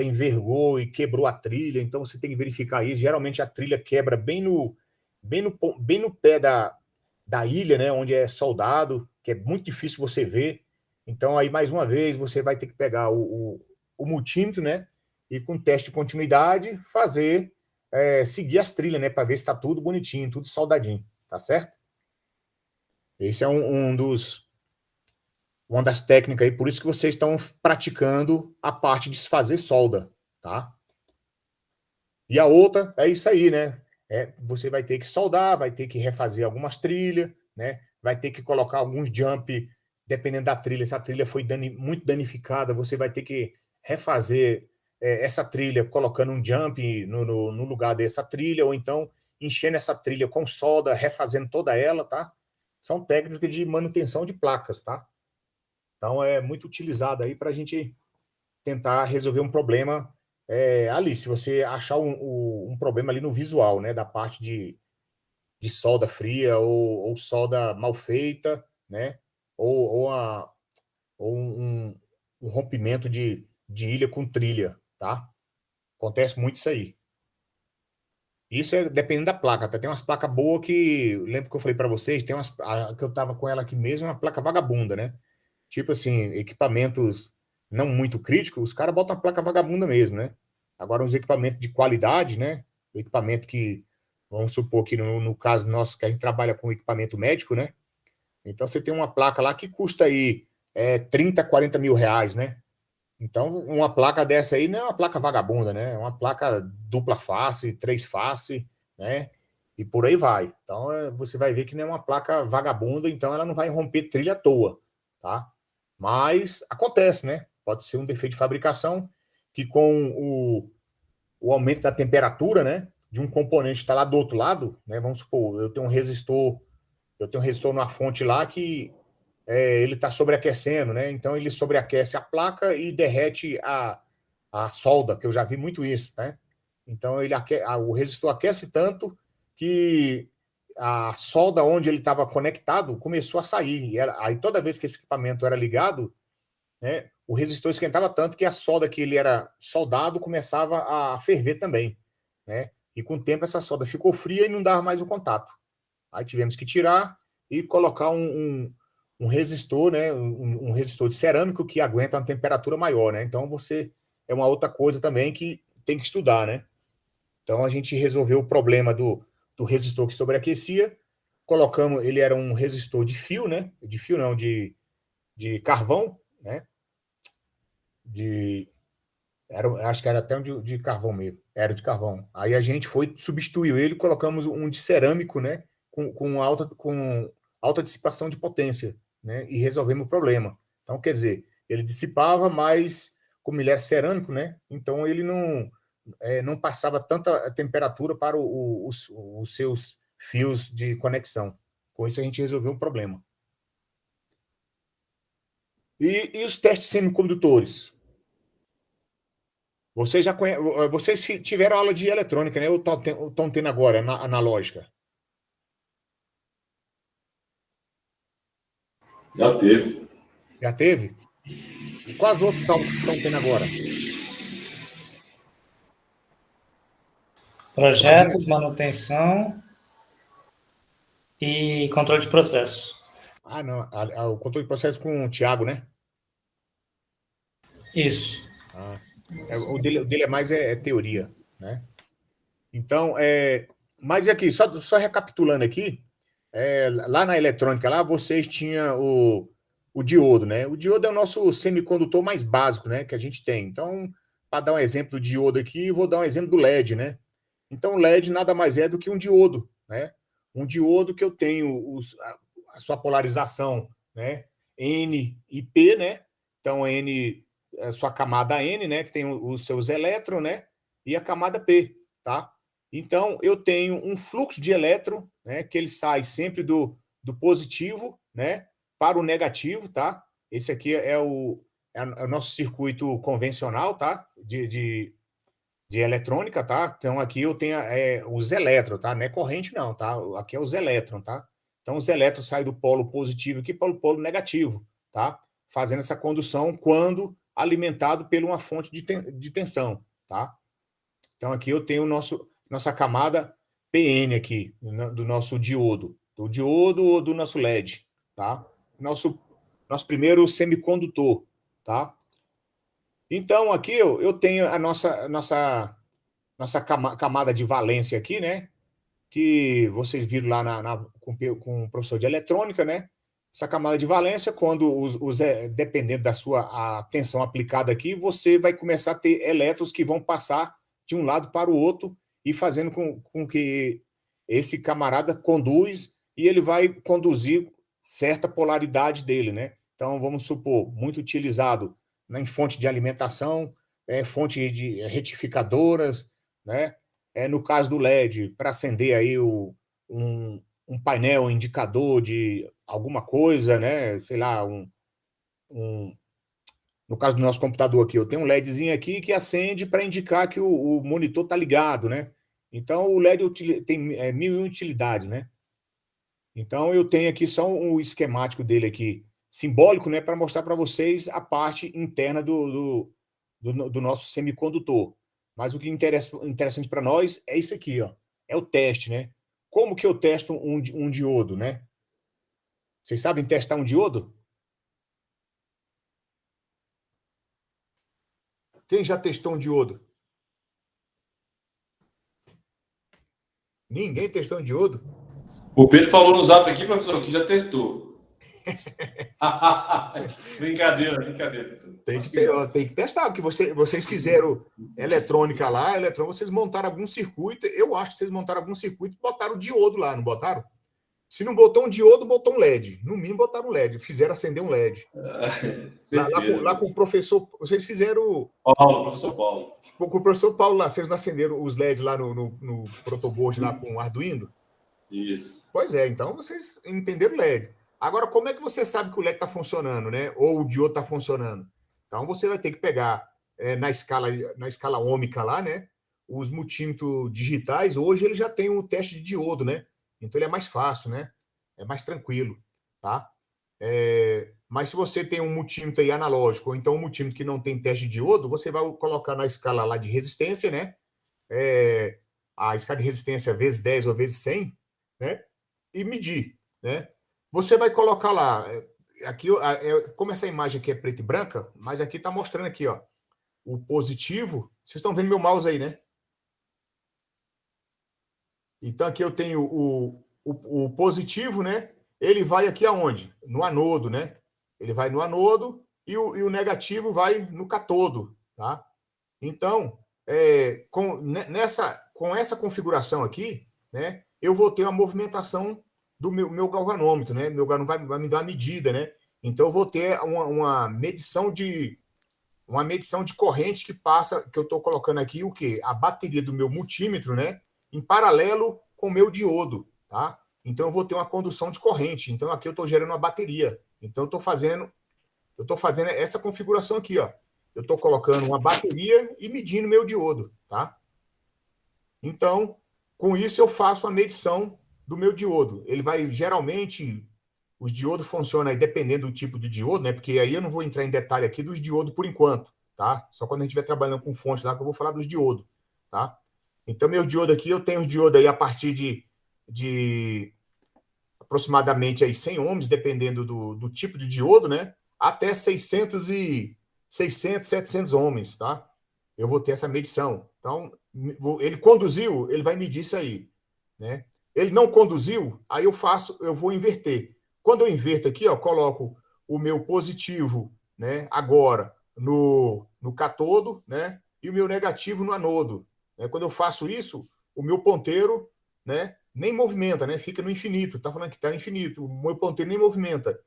envergou e quebrou a trilha. Então você tem que verificar isso. Geralmente a trilha quebra bem no pé da ilha, né? Onde é soldado, que é muito difícil você ver. Então, aí, mais uma vez, você vai ter que pegar o multímetro, né? E com teste de continuidade, seguir as trilhas, né? Para ver se está tudo bonitinho, tudo soldadinho, tá certo? Esse é uma das técnicas aí, por isso que vocês estão praticando a parte de desfazer solda, tá? E a outra é isso aí, né? Você vai ter que soldar, vai ter que refazer algumas trilhas, né? Vai ter que colocar alguns jump, dependendo da trilha. Se a trilha foi muito danificada, você vai ter que refazer essa trilha, colocando um jump no lugar dessa trilha, ou então enchendo essa trilha com solda, refazendo toda ela, tá? São técnicas de manutenção de placas, tá? Então é muito utilizado aí para a gente tentar resolver um problema ali. Se você achar um problema ali no visual, né? Da parte de solda fria ou solda mal feita, né? Ou, ou um rompimento de ilha com trilha, tá? Acontece muito isso aí. Isso dependendo da placa, tá? Tem umas placas boas que, lembro que eu falei para vocês, tem que eu tava com ela aqui mesmo, uma placa vagabunda, né? Tipo assim, equipamentos não muito críticos, os caras botam a placa vagabunda mesmo, né? Agora, uns equipamentos de qualidade, né? O equipamento que, vamos supor que no caso nosso, que a gente trabalha com equipamento médico, né? Então, você tem uma placa lá que custa aí 30, 40 mil reais, né? Então, uma placa dessa aí não é uma placa vagabunda, né? É uma placa dupla face, três face, né? E por aí vai. Então, você vai ver que não é uma placa vagabunda, então ela não vai romper trilha à toa, tá? Mas acontece, né? Pode ser um defeito de fabricação que com o aumento da temperatura, né, de um componente está lá do outro lado, né? Vamos supor, eu tenho um resistor numa fonte lá que ele está sobreaquecendo, né? Então ele sobreaquece a placa e derrete a solda, que eu já vi muito isso, né? Então o resistor aquece tanto que a solda onde ele estava conectado começou a sair. Aí toda vez que esse equipamento era ligado, né, o resistor esquentava tanto que a solda que ele era soldado começava a ferver também, né? E com o tempo essa solda ficou fria e não dava mais o contato. Aí tivemos que tirar e colocar um resistor, né? Um resistor de cerâmico que aguenta uma temperatura maior, né? Então é uma outra coisa também que tem que estudar, né? Então a gente resolveu o problema do resistor que sobreaquecia, colocamos, ele era um resistor de fio, né? De fio não, de carvão, né? Acho que era até um de carvão mesmo, era de carvão. Aí a gente substituiu ele, colocamos um de cerâmico, né? Com alta dissipação de potência, né? E resolvemos o problema. Então, quer dizer, ele dissipava, mas como ele era cerâmico, né? Então ele não passava tanta temperatura para os seus fios de conexão. Com isso a gente resolveu o problema. E os testes semicondutores? Vocês tiveram aula de eletrônica, né? Ou estão tendo agora, analógica? Já teve. Já teve? E quais outros aulas que vocês estão tendo agora? Projetos, manutenção e controle de processo. Não. O controle de processo com o Thiago, né? Isso. O dele é mais teoria, né? Então, mas aqui, só recapitulando aqui, lá na eletrônica, lá vocês tinham o diodo, né? O diodo é o nosso semicondutor mais básico, né? Que a gente tem. Então, para dar um exemplo do diodo aqui, vou dar um exemplo do LED, né? Então, o LED nada mais é do que um diodo, né? Um diodo que eu tenho a sua polarização, né? N e P, né? Então, N, a sua camada N, né? Que tem os seus elétrons, né? E a camada P, tá? Então, eu tenho um fluxo de elétron, né? Que ele sai sempre do positivo, né? Para o negativo, tá? Esse aqui é o nosso circuito convencional, tá? De eletrônica, tá? Então aqui eu tenho os elétrons, tá? Não é corrente não, tá? Aqui é os elétrons, tá? Então os elétrons saem do polo positivo aqui para o polo negativo, tá? Fazendo essa condução quando alimentado por uma fonte de tensão, tá? Então aqui eu tenho nossa camada PN aqui, do nosso diodo. Do diodo ou do nosso LED, tá? Nosso primeiro semicondutor, tá? Então, aqui eu tenho a nossa camada de valência aqui, né? Que vocês viram lá com o professor de eletrônica, né? Essa camada de valência, quando dependendo da sua tensão aplicada aqui, você vai começar a ter elétrons que vão passar de um lado para o outro e fazendo com que esse camarada conduz e ele vai conduzir certa polaridade dele, né? Então, vamos supor, muito utilizado em fonte de alimentação, fonte de retificadoras, né? No caso do LED, para acender aí um painel indicador de alguma coisa, né? Sei lá, no caso do nosso computador aqui, eu tenho um LEDzinho aqui que acende para indicar que o monitor está ligado, né? Então, o LED tem 1000 utilidades, né? Então, eu tenho aqui só um esquemático dele aqui, simbólico, né, para mostrar para vocês a parte interna do nosso semicondutor. Mas o que é interessante para nós é isso aqui, ó, é o teste, né? Como que eu testo um diodo, né? Vocês sabem testar um diodo? Quem já testou um diodo? Ninguém testou um diodo? O Pedro falou no zap aqui, professor, que já testou. Brincadeira. Tem que testar, porque vocês fizeram eletrônica lá, vocês montaram algum circuito, eu acho que vocês montaram algum circuito e botaram o diodo lá, não botaram? Se não botou um diodo, botou um LED. No mínimo, botaram um LED. Fizeram acender um LED. Lá com o professor... Vocês fizeram... Paulo, professor Paulo. Com o professor Paulo lá, vocês não acenderam os LEDs lá no protoboard lá com o Arduino? Isso. Pois é, então vocês entenderam o LED. Agora, como é que você sabe que o LED está funcionando, né? Ou o diodo está funcionando? Então, você vai ter que pegar na escala ohmica lá, né? Os multímetros digitais, hoje ele já tem um teste de diodo, né? Então, ele é mais fácil, né? É mais tranquilo, tá? Mas se você tem um multímetro aí analógico, ou então um multímetro que não tem teste de diodo, você vai colocar na escala lá de resistência, né? A escala de resistência vezes 10 ou vezes 100, né? E medir, né? Você vai colocar lá, aqui, como essa imagem aqui é preta e branca, mas aqui está mostrando aqui, ó, o positivo. Vocês estão vendo meu mouse aí, né? Então aqui eu tenho o positivo, né? Ele vai aqui aonde? No anodo, né? Ele vai no anodo e o negativo vai no catodo, tá? Então, com essa configuração aqui, né? Eu vou ter uma movimentação do meu galvanômetro, né? Meu galvanômetro vai me dar uma medida, né? Então eu vou ter uma medição de corrente que passa, que eu estou colocando aqui o quê? A bateria do meu multímetro, né? Em paralelo com o meu diodo, tá? Então eu vou ter uma condução de corrente. Então aqui eu estou gerando uma bateria. Então eu estou fazendo essa configuração aqui, ó. Eu estou colocando uma bateria e medindo meu diodo, tá? Então, com isso eu faço a medição do meu diodo. Ele vai, geralmente, os diodos funcionam aí dependendo do tipo de diodo, né? Porque aí eu não vou entrar em detalhe aqui dos diodos por enquanto, tá? Só quando a gente estiver trabalhando com fonte lá que eu vou falar dos diodos, tá? Então, meu diodo aqui, eu tenho os diodos aí a partir de aproximadamente aí 100 ohms, dependendo do tipo de diodo, né? Até 600, 700 ohms, tá? Eu vou ter essa medição. Então, ele conduziu, ele vai medir isso aí, né? Ele não conduziu, aí eu vou inverter. Quando eu inverto aqui, ó, coloco o meu positivo, né, agora no catodo, né, e o meu negativo no anodo. Né? Quando eu faço isso, o meu ponteiro, né, nem movimenta, né, fica no infinito. Tá falando que está no infinito. O meu ponteiro nem movimenta,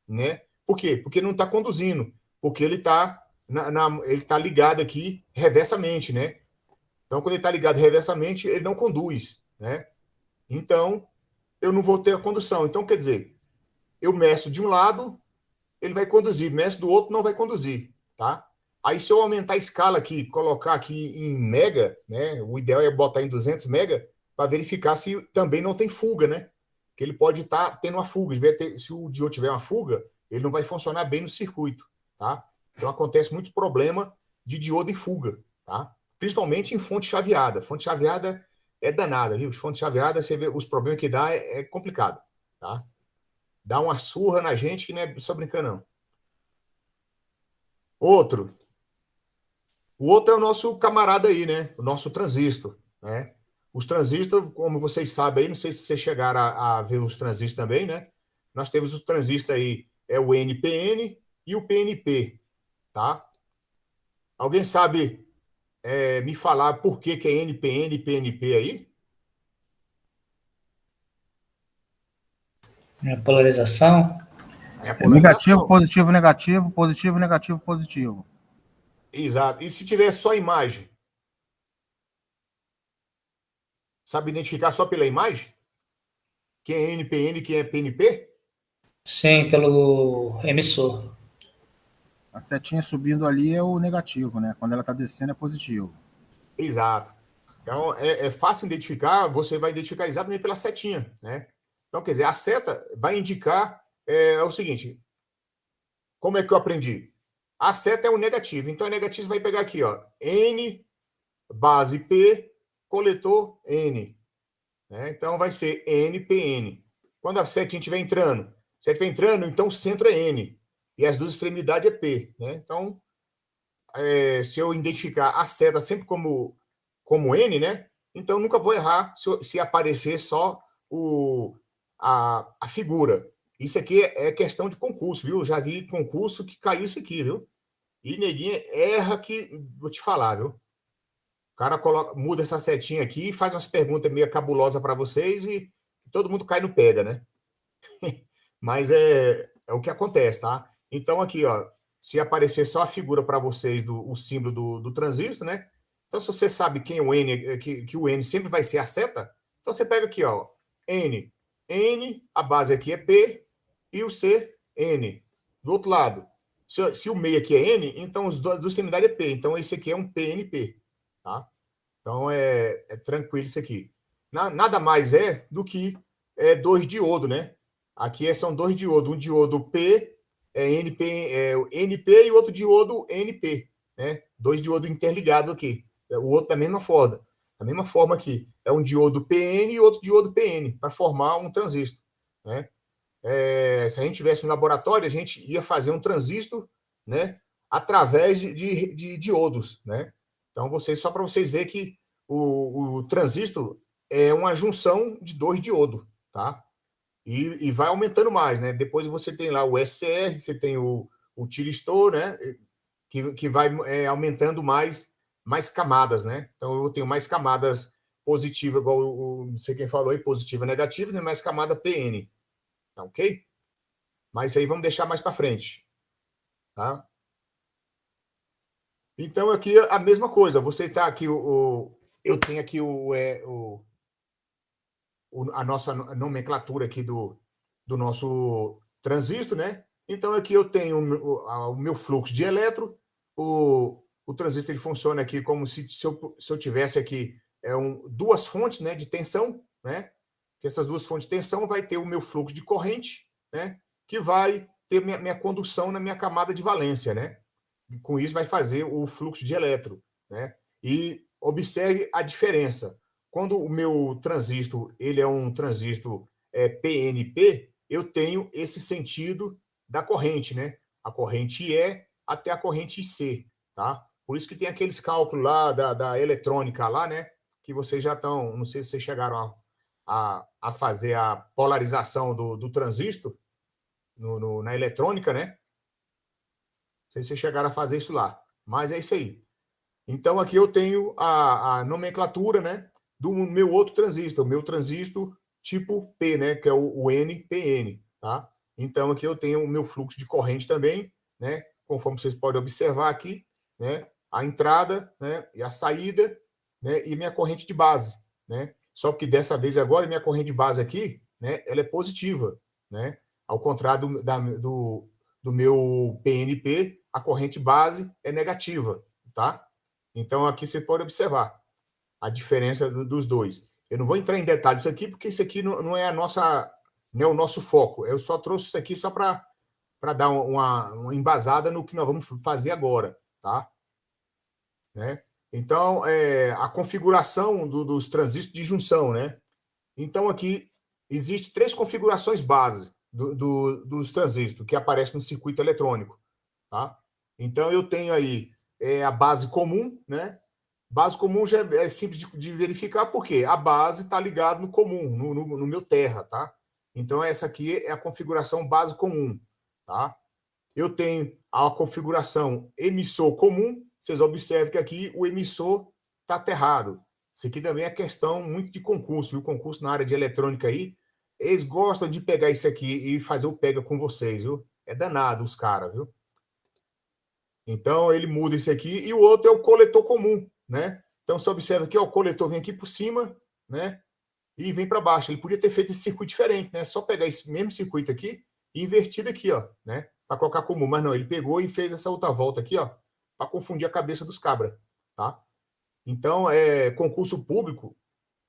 né? Por quê? Porque não está conduzindo, porque ele está ele tá ligado aqui reversamente, né? Então, quando ele está ligado reversamente, ele não conduz, né? Então, eu não vou ter a condução. Então, quer dizer, eu meço de um lado, ele vai conduzir, meço do outro, não vai conduzir, tá? Aí, se eu aumentar a escala aqui, colocar aqui em mega, né? O ideal é botar em 200 mega para verificar se também não tem fuga, né? Que ele pode estar tendo uma fuga. Se o diodo tiver uma fuga, ele não vai funcionar bem no circuito, tá? Então, acontece muito problema de diodo em fuga, tá? Principalmente em fonte chaveada. Fonte chaveada é danada, viu? Fonte chaveada, você vê os problemas que dá, é complicado, tá? Dá uma surra na gente que não é só brincando, não. O outro é o nosso camarada aí, né? O nosso transistor, né? Os transistores, como vocês sabem aí, não sei se vocês chegaram a ver os transistores também, né? Nós temos o transistor aí, é o NPN e o PNP, tá? Alguém sabe me falar por que é NPN e PNP aí? A polarização. É a É negativo, polarização. positivo, negativo, positivo, negativo, positivo. Exato. E se tiver só imagem? Sabe identificar só pela imagem? Quem é NPN e quem é PNP? Sim, pelo emissor. A setinha subindo ali é o negativo, né? Quando ela está descendo é positivo. Exato. Então, é fácil identificar, você vai identificar exatamente pela setinha, né? Então, quer dizer, a seta vai indicar o seguinte, como é que eu aprendi? A seta é o negativo, então a negativo vai pegar aqui, ó, N, base P, coletor N. Né? Então, vai ser NPN. Quando a setinha estiver entrando, então o centro é N, e as duas extremidades é P, né? Então, se eu identificar a seta sempre como N, né? Então nunca vou errar se aparecer só a figura. Isso aqui é questão de concurso, viu? Já vi concurso que caiu isso aqui, viu? E neguinha erra que, vou te falar, viu? O cara muda essa setinha aqui e faz umas perguntas meio cabulosas para vocês e todo mundo cai no pega, né? Mas é o que acontece, tá? Então, aqui, ó, se aparecer só a figura para vocês, o símbolo do transistor, né? Então, se você sabe quem é o N, que o N sempre vai ser a seta, então você pega aqui, ó, N. N, a base aqui é P, e o C, N. Do outro lado, se o meio aqui é N, então os duas extremidades é P. Então, esse aqui é um PNP, tá? Então, é tranquilo isso aqui. Nada mais é do que dois diodos, né? Aqui são dois diodos. Um diodo P, o NP e outro diodo NP, né? Dois diodos interligados aqui. O outro da mesma forma. Da mesma forma aqui. É um diodo PN e outro diodo PN, para formar um transistor, né? Se a gente tivesse no laboratório, a gente ia fazer um transistor, né, através de diodos, né? Então, só para vocês verem que o transistor é uma junção de dois diodos, tá? E vai aumentando mais, né? Depois você tem lá o SCR, você tem o tiristor, né? Que vai aumentando mais camadas, né? Então, eu tenho mais camadas positivas, igual não sei quem falou aí, positiva e negativa, né? Mais camada PN. Tá ok? Mas isso aí vamos deixar mais para frente, tá? Então aqui a mesma coisa. Você tá aqui eu tenho aqui a nossa nomenclatura aqui do nosso transistor, né? Então aqui eu tenho o meu fluxo de elétron. O transistor ele funciona aqui como se eu tivesse aqui duas fontes, né, de tensão, né? Que essas duas fontes de tensão vai ter o meu fluxo de corrente, né? Que vai ter minha condução na minha camada de valência, né? E com isso vai fazer o fluxo de elétron, né? E observe a diferença. Quando o meu transistor ele é um transistor PNP, eu tenho esse sentido da corrente, né? A corrente E até a corrente C, tá? Por isso que tem aqueles cálculos lá da eletrônica lá, né? Que vocês já estão, não sei se vocês chegaram a fazer a polarização do transistor na eletrônica, né? Não sei se vocês chegaram a fazer isso lá, mas é isso aí. Então, aqui eu tenho a nomenclatura, né, do meu outro transistor, o meu transistor tipo P, né, que é o NPN, tá? Então, aqui eu tenho o meu fluxo de corrente também, né, conforme vocês podem observar aqui, né, a entrada, né, e a saída, né, e minha corrente de base, né? Só que dessa vez agora, minha corrente de base aqui, né, ela é positiva, né? Ao contrário do meu PNP, a corrente base é negativa, tá? Então, aqui você pode observar a diferença dos dois. Eu não vou entrar em detalhes aqui, porque isso aqui não é não é o nosso foco. Eu só trouxe isso aqui só para dar uma embasada no que nós vamos fazer agora, tá? Né? Então, a configuração dos transistores de junção, né? Então, aqui existe três configurações base dos transistores que aparecem no circuito eletrônico, tá? Então, eu tenho aí a base comum, né? Base comum já é simples de verificar, porque a base está ligada no comum, no meu terra, tá? Então, essa aqui é a configuração base comum, tá? Eu tenho a configuração emissor comum. Vocês observam que aqui o emissor está aterrado. Isso aqui também é questão muito de concurso, viu? Concurso na área de eletrônica aí, eles gostam de pegar isso aqui e fazer o pega com vocês, viu? É danado os caras, viu? Então, ele muda isso aqui. E o outro é o coletor comum, né? Então, você observa aqui, ó, o coletor vem aqui por cima, né? E vem para baixo. Ele podia ter feito esse circuito diferente, né? Só pegar esse mesmo circuito aqui e invertido aqui, ó, né? Para colocar comum. Mas não, ele pegou e fez essa outra volta aqui, ó, para confundir a cabeça dos cabras, tá? Então, concurso público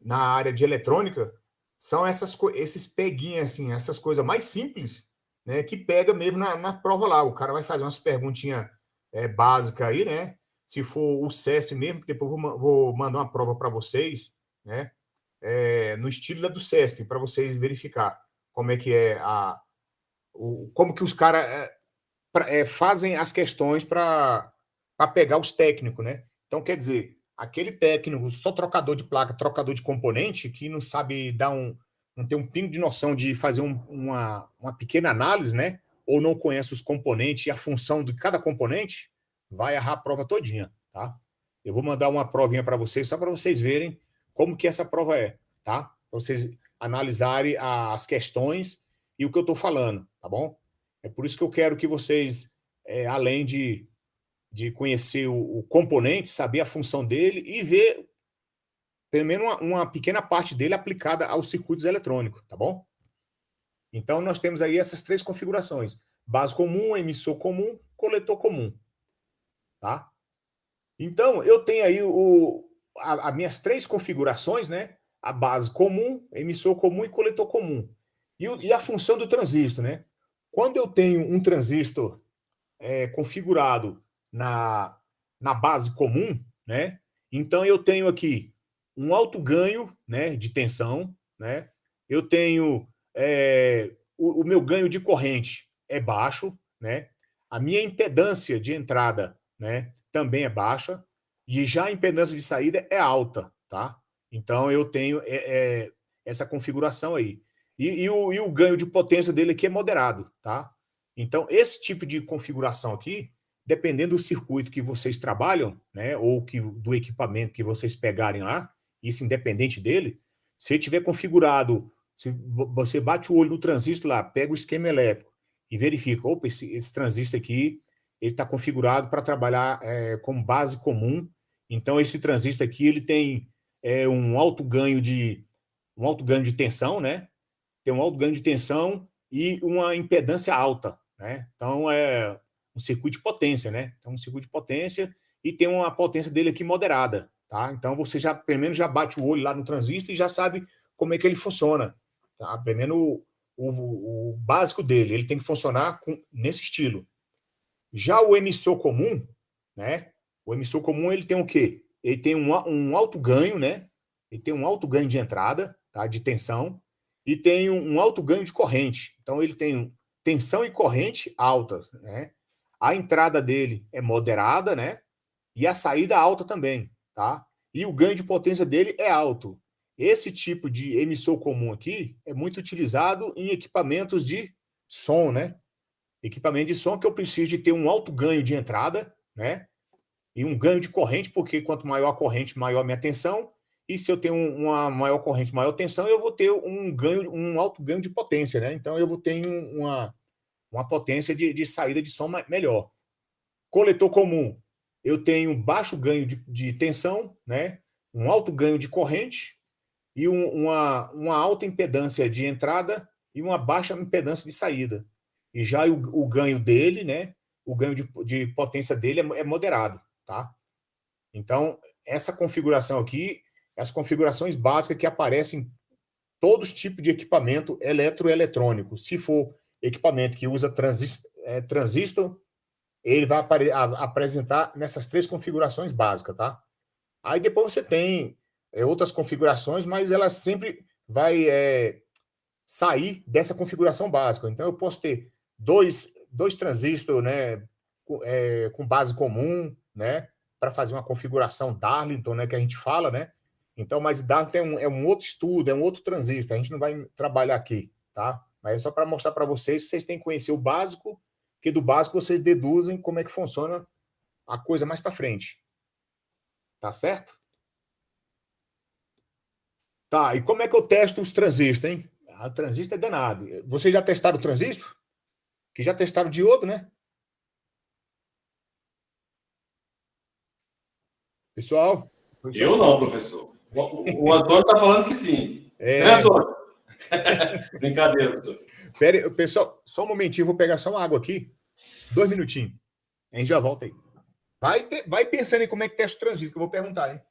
na área de eletrônica são esses peguinhas, assim, essas coisas mais simples, né? Que pega mesmo na prova lá. O cara vai fazer umas perguntinhas básicas aí, né? Se for o CESP mesmo, depois vou mandar uma prova para vocês, né? No estilo da do CESP, para vocês verificar como é que é como que os caras fazem as questões para pegar os técnicos, né? Então, quer dizer, aquele técnico, só trocador de placa, trocador de componente, que não sabe não tem um pingo de noção de fazer uma pequena análise, né? Ou não conhece os componentes e a função de cada componente, vai errar a prova todinha, tá? Eu vou mandar uma provinha para vocês, só para vocês verem como que essa prova é, tá? Para vocês analisarem as questões e o que eu estou falando, tá bom? É por isso que eu quero que vocês, além de conhecer o componente, saber a função dele e ver pelo menos uma pequena parte dele aplicada aos circuitos eletrônicos, tá bom? Então, nós temos aí essas três configurações: base comum, emissor comum, coletor comum, tá? Então, eu tenho aí as minhas três configurações, né? A base comum, emissor comum e coletor comum. E a função do transistor, né? Quando eu tenho um transistor configurado na base comum, né? Então eu tenho aqui um alto ganho, né, de tensão, né? Eu tenho o meu ganho de corrente é baixo, né? A minha impedância de entrada, né, também é baixa e já a impedância de saída é alta, tá? Então eu tenho essa configuração aí. E o ganho de potência dele aqui é moderado, tá? Então, esse tipo de configuração aqui, dependendo do circuito que vocês trabalham, né, ou do equipamento que vocês pegarem lá, isso independente dele, se ele tiver configurado, se você bate o olho no transistor lá, pega o esquema elétrico e verifica, opa, esse transistor aqui, ele está configurado para trabalhar como base comum. Então, esse transistor aqui, ele tem um alto ganho de tensão, né? Tem um alto ganho de tensão e uma impedância alta, né? Então é um circuito de potência, né? Então um circuito de potência e tem uma potência dele aqui moderada, tá? Então você já pelo menos já bate o olho lá no transistor e já sabe como é que ele funciona, tá? Pelo menos o básico dele, ele tem que funcionar nesse estilo. Já o emissor comum, né? O emissor comum ele tem o quê? Ele tem um alto ganho, né? Ele tem um alto ganho de entrada, tá? De tensão e tem um alto ganho de corrente. Então ele tem tensão e corrente altas, né? A entrada dele é moderada, né? E a saída alta também, tá? E o ganho de potência dele é alto. Esse tipo de emissor comum aqui é muito utilizado em equipamentos de som, né? Equipamento de som que eu preciso de ter um alto ganho de entrada, né? E um ganho de corrente, porque quanto maior a corrente, maior a minha tensão. E se eu tenho uma maior corrente, maior tensão, eu vou ter um alto ganho de potência, né? Então eu vou ter uma potência de saída de som melhor. Coletor comum, eu tenho baixo ganho de tensão, né? Um alto ganho de corrente e uma alta impedância de entrada e uma baixa impedância de saída. E já o ganho dele, né? O ganho de potência dele é moderado, tá? Então, essa configuração aqui, as configurações básicas que aparecem em todos os tipos de equipamento eletroeletrônico. Se for equipamento que usa transistor, ele vai apresentar nessas três configurações básicas, tá? Aí depois você tem outras configurações, mas ela sempre vai sair dessa configuração básica. Então eu posso ter dois transistores, né, com base comum, né, para fazer uma configuração Darlington, né, que a gente fala, né? Então, mas Darlington é um outro estudo, é um outro transistor. A gente não vai trabalhar aqui, tá? Mas é só para mostrar para vocês que vocês têm que conhecer o básico, que do básico vocês deduzem como é que funciona a coisa mais para frente. Tá certo? Tá, e como é que eu testo os transistores, hein? O transistor é danado. Vocês já testaram o transistor? Que já testaram o diodo, né? Pessoal, Eu não, professor. O Antônio está falando que sim. Né, Antônio? Brincadeira, professor. Pera aí, pessoal, só um momentinho, vou pegar só uma água aqui. 2 minutinhos. A gente já volta aí. Vai pensando em como é que testa o transistor, que eu vou perguntar, hein?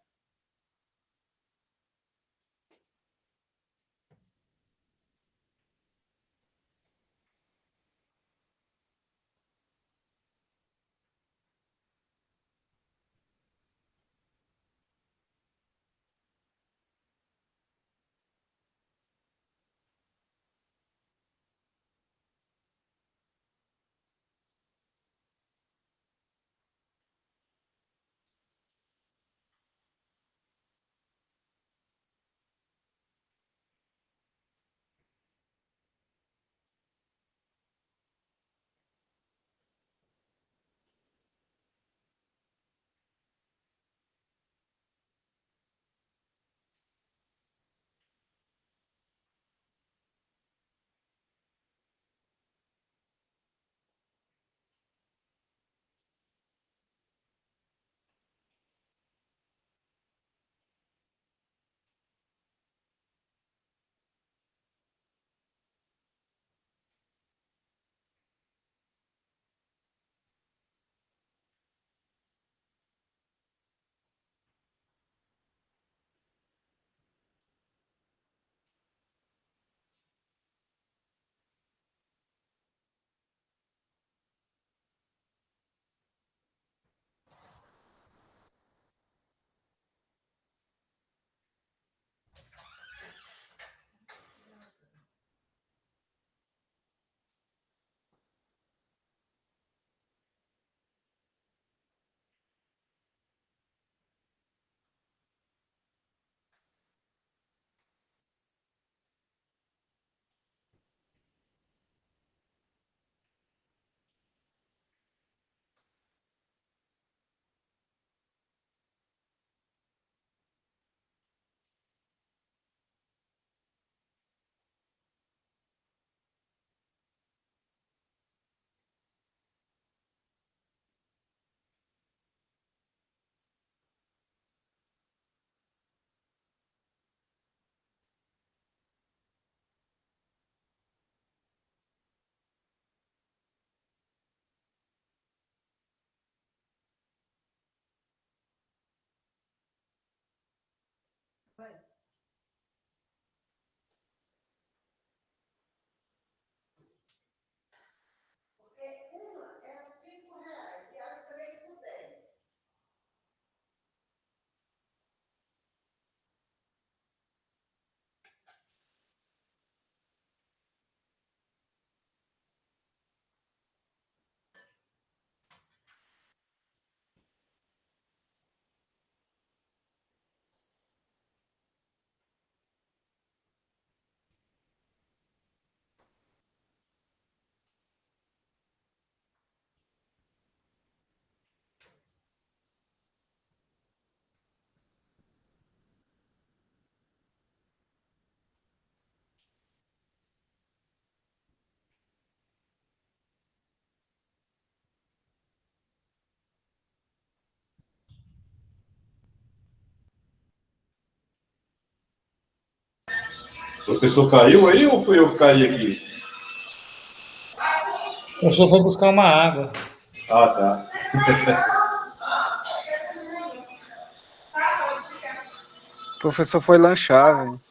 O professor caiu aí ou fui eu que caí aqui? O professor foi buscar uma água. Ah, tá. O professor foi lanchar, velho.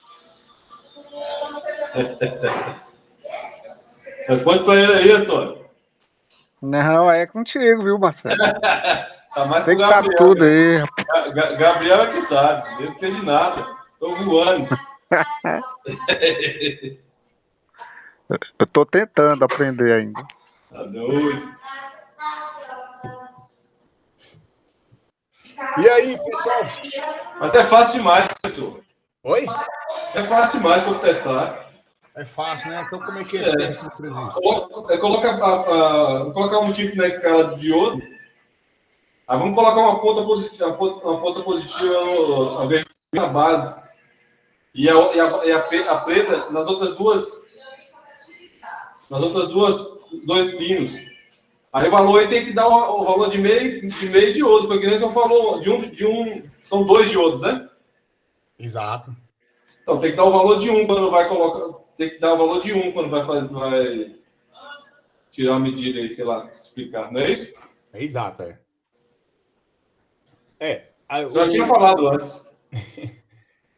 Responde para ele aí, Antônio. Não, é contigo, viu, Marcelo? Tá mais Você pro que sabe Gabriel. tudo aí. Gabriel é que sabe. Eu não sei de nada. Tô voando. Eu tô tentando aprender ainda. Tá doido. E aí, pessoal? Mas é fácil demais, professor. Oi? É fácil demais para testar. É fácil, né? Então, como é que é teste no transistor? Vou colocar um tipo na escala de diodo. Aí vamos colocar uma ponta positiva, a vermelha na base. E a preta nas outras duas, dois pinos. Aí o valor aí tem que dar o valor de meio diodo. Foi que nem você falou, são 2 diodos, né? Exato. Então tem que dar o valor de 1 quando vai colocar. Tem que dar o valor de 1 quando vai tirar a medida aí, sei lá, explicar, não é isso? É exato, é. Você já tinha falado antes.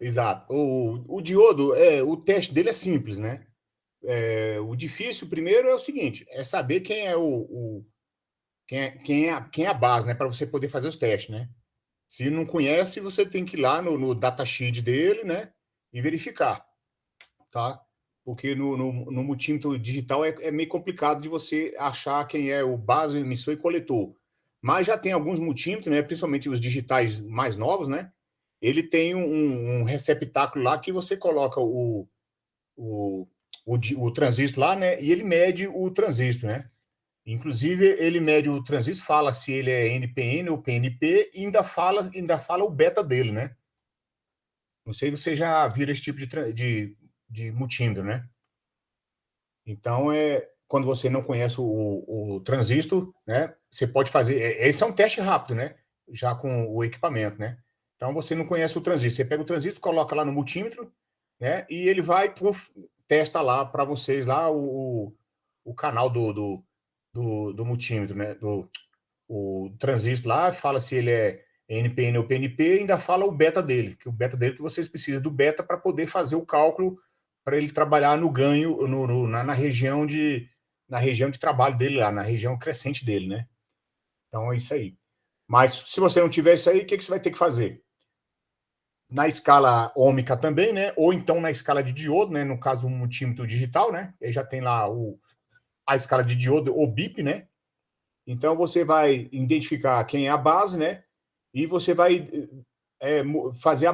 Exato. O diodo, o teste dele é simples, né? O difícil, primeiro, é o seguinte: é saber quem é quem é a base, né? Para você poder fazer os testes, né? Se não conhece, você tem que ir lá no datasheet dele, né? E verificar, tá? Porque no multímetro digital é meio complicado de você achar quem é o base, emissor e coletor. Mas já tem alguns multímetros, né? Principalmente os digitais mais novos, né? Ele tem um receptáculo lá que você coloca o, o transistor lá, né? E ele mede o transistor, né? Inclusive, ele mede o transistor, fala se ele é NPN ou PNP e ainda fala o beta dele, né? Não sei se você já viram esse tipo de multímetro, né? Então, quando você não conhece o transistor, né? Você pode fazer. Esse é um teste rápido, né? Já com o equipamento, né? Então, você não conhece o transistor. Você pega o transistor, coloca lá no multímetro, né? E ele vai, testa lá para vocês lá o canal do multímetro, né? O transistor lá, fala se ele é NPN ou PNP, e ainda fala o beta dele, que o beta dele que vocês precisam do beta para poder fazer o cálculo para ele trabalhar no ganho na região de trabalho dele lá, na região crescente dele, né? Então é isso aí. Mas se você não tiver isso aí, o que você vai ter que fazer? Na escala ômica também, né? Ou então na escala de diodo, né? No caso, um multímetro digital, né? Aí já tem lá a escala de diodo, ou BIP, né? Então você vai identificar quem é a base, né? E você vai fazer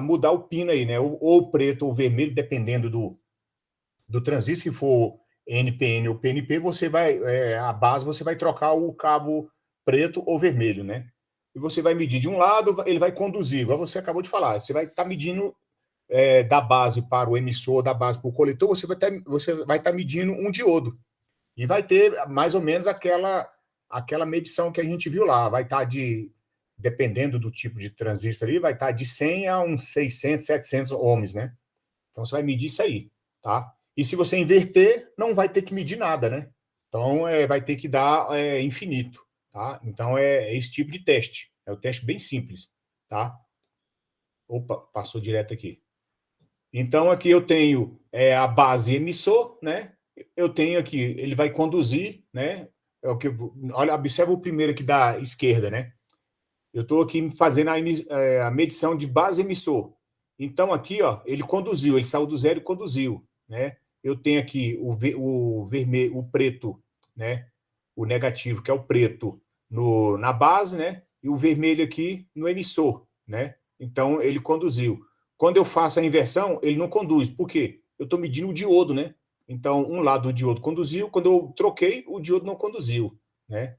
mudar o pino aí, né? Ou preto ou vermelho, dependendo do transistor. Se for NPN ou PNP, você vai a base você vai trocar o cabo preto ou vermelho, né? E você vai medir de um lado, ele vai conduzir, igual você acabou de falar. Você vai estar medindo da base para o emissor, da base para o coletor, você vai estar medindo um diodo. E vai ter mais ou menos aquela medição que a gente viu lá. Vai estar dependendo do tipo de transistor ali, vai estar de 100 a uns 600, 700 ohms, né? Então, você vai medir isso aí, tá? E se você inverter, não vai ter que medir nada, né? Então, vai ter que dar infinito, tá? Então, é esse tipo de teste. É um teste bem simples, tá? Opa, passou direto aqui. Então, aqui eu tenho a base emissor, né? Eu tenho aqui, ele vai conduzir, né? Olha, observa o primeiro aqui da esquerda, né? Eu estou aqui fazendo a medição de base emissor. Então, aqui, ó, ele conduziu, ele saiu do zero e conduziu, né? Eu tenho aqui o vermelho, o preto, né? O negativo, que é o preto, na base, né? E o vermelho aqui no emissor, né? Então, ele conduziu. Quando eu faço a inversão, ele não conduz. Por quê? Eu estou medindo o diodo, né? Então, um lado do diodo conduziu, quando eu troquei, o diodo não conduziu, né?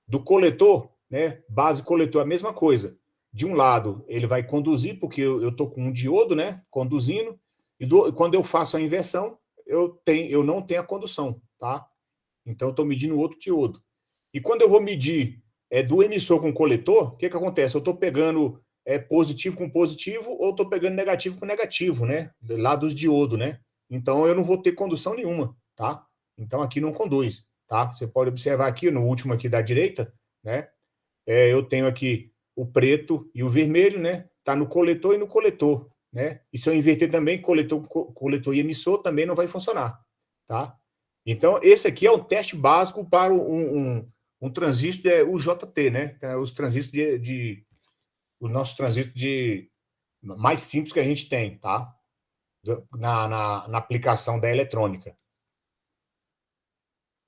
Do coletor, né? Base coletor, a mesma coisa. De um lado, ele vai conduzir, porque eu estou com um diodo, né? Conduzindo, e quando eu faço a inversão, eu não tenho a condução, tá? Então, eu estou medindo outro diodo. E quando eu vou medir do emissor com coletor, o que acontece? Eu estou pegando positivo com positivo ou estou pegando negativo com negativo, né? Lá dos diodos, né? Então, eu não vou ter condução nenhuma, tá? Então, aqui não conduz, tá? Você pode observar aqui, no último aqui da direita, né? Eu tenho aqui o preto e o vermelho, né? Tá no coletor e no coletor, né? E se eu inverter também, coletor e emissor também não vai funcionar, tá? Então, esse aqui é o teste básico para um transistor UJT, né? Os transistores os nossos transistores mais simples que a gente tem, tá? Na aplicação da eletrônica.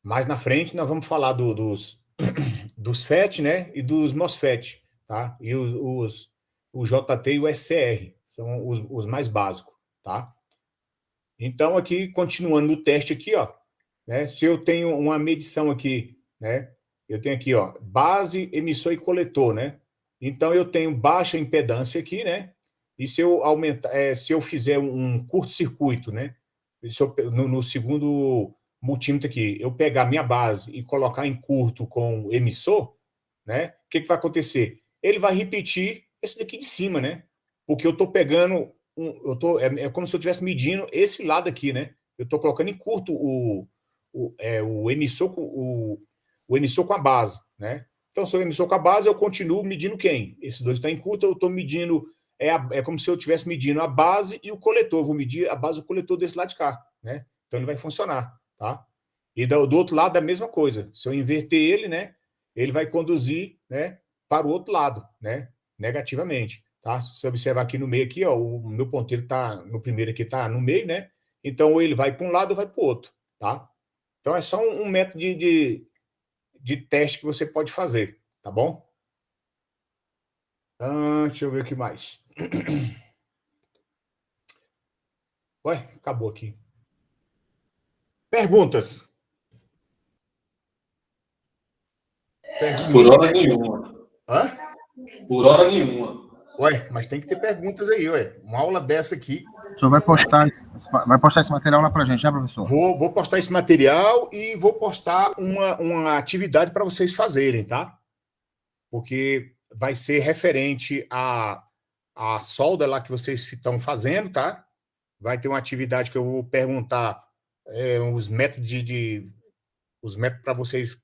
Mais na frente, nós vamos falar dos FET, né? E dos MOSFET, tá? E o JT e o SCR são os mais básicos, tá? Então, aqui, continuando no teste aqui, ó, né? Se eu tenho uma medição aqui, né? Eu tenho aqui, ó, base, emissor e coletor, né? Então, eu tenho baixa impedância aqui, né? E se eu aumentar, se eu fizer um curto-circuito, né? No segundo multímetro aqui, eu pegar minha base e colocar em curto com o emissor, né? O que vai acontecer? Ele vai repetir esse daqui de cima, né? Porque eu estou pegando, é como se eu estivesse medindo esse lado aqui, né? Eu estou colocando em curto o emissor com a base, né? Então, se eu emissor com a base, eu continuo medindo quem? Esses dois estão em curto, eu estou medindo, como se eu estivesse medindo a base e o coletor. Eu vou medir a base e o coletor desse lado de cá, né? Então, ele vai funcionar, tá? E do outro lado, a mesma coisa. Se eu inverter ele, né? Ele vai conduzir, né? Para o outro lado, né? Negativamente, tá? Se você observar aqui no meio, aqui, ó, o meu ponteiro tá no primeiro aqui, tá no meio, né? Então, ou ele vai para um lado ou vai para o outro, tá? Então, é só um método de teste que você pode fazer, tá bom? Deixa eu ver o que mais. Ué, acabou aqui. Perguntas? Por hora nenhuma. Hã? Por hora nenhuma. Ué, mas tem que ter perguntas aí, ué. Uma aula dessa aqui. O senhor vai postar esse material lá para a gente, né, professor? Vou postar esse material e vou postar uma atividade para vocês fazerem, tá? Porque vai ser referente à solda lá que vocês estão fazendo, tá? Vai ter uma atividade que eu vou perguntar os métodos os métodos para vocês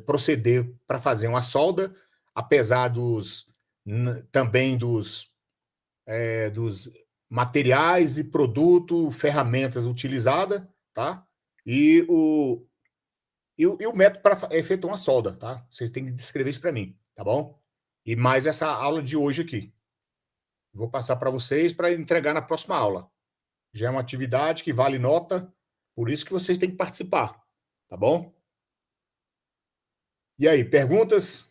proceder para fazer uma solda, apesar também dos materiais e produtos, ferramentas utilizadas, tá? E o método para efetuar uma solda, tá? Vocês têm que descrever isso para mim, tá bom? E mais essa aula de hoje aqui. Vou passar para vocês para entregar na próxima aula. Já é uma atividade que vale nota, por isso que vocês têm que participar, tá bom? E aí, perguntas?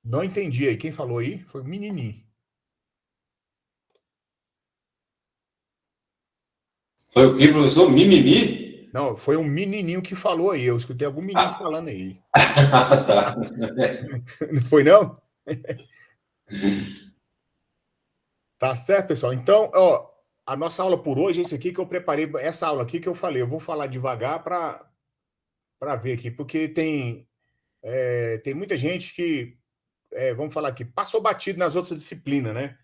Não entendi aí. Quem falou aí? Foi o menininho. Foi o que, professor? Mimimi? Não, foi um menininho que falou aí. Eu escutei algum menino falando aí. Tá. Não foi, não? Tá certo, pessoal? Então, ó, a nossa aula por hoje, esse aqui que eu preparei, essa aula aqui que eu falei, eu vou falar devagar para ver aqui, porque tem muita gente que, vamos falar aqui, passou batido nas outras disciplinas, né?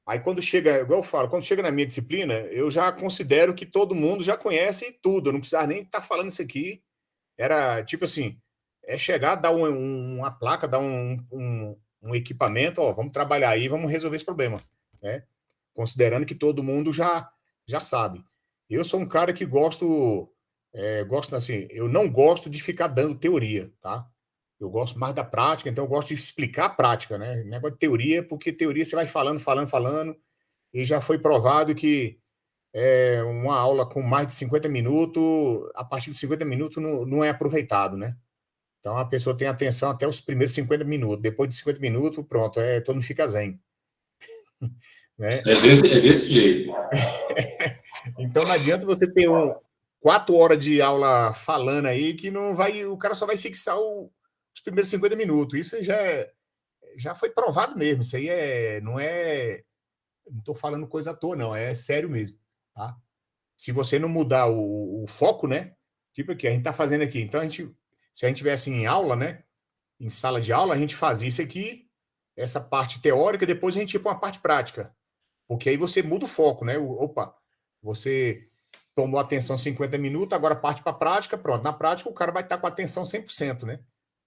Aí quando chega, igual eu falo, quando chega na minha disciplina, eu já considero que todo mundo já conhece tudo, eu não precisava nem estar falando isso aqui. Era tipo assim, é chegar, dar uma placa, dar um equipamento, ó, vamos trabalhar aí, vamos resolver esse problema, né? Considerando que todo mundo já sabe. Eu sou um cara que gosto assim, eu não gosto de ficar dando teoria, tá? Eu gosto mais da prática, então eu gosto de explicar a prática, né? Negócio de teoria, porque teoria você vai falando, e já foi provado que uma aula com mais de 50 minutos, a partir de 50 minutos não é aproveitado, né? Então a pessoa tem atenção até os primeiros 50 minutos. Depois de 50 minutos, pronto, todo mundo fica zen. Né? É desse jeito. Então não adianta você ter 4 horas de aula falando aí que não vai, o cara só vai fixar os primeiros 50 minutos. Isso já foi provado mesmo. Isso aí não estou falando coisa à toa, não, é sério mesmo, tá? Se você não mudar o foco, né? Tipo aqui, a gente está fazendo aqui. Então, se a gente tivesse em aula, né? Em sala de aula, a gente fazia isso aqui, essa parte teórica, depois a gente ia para uma parte prática. Porque aí você muda o foco, né? Opa, você tomou atenção 50 minutos, agora parte para a prática, pronto. Na prática, o cara vai estar com atenção 100%, né?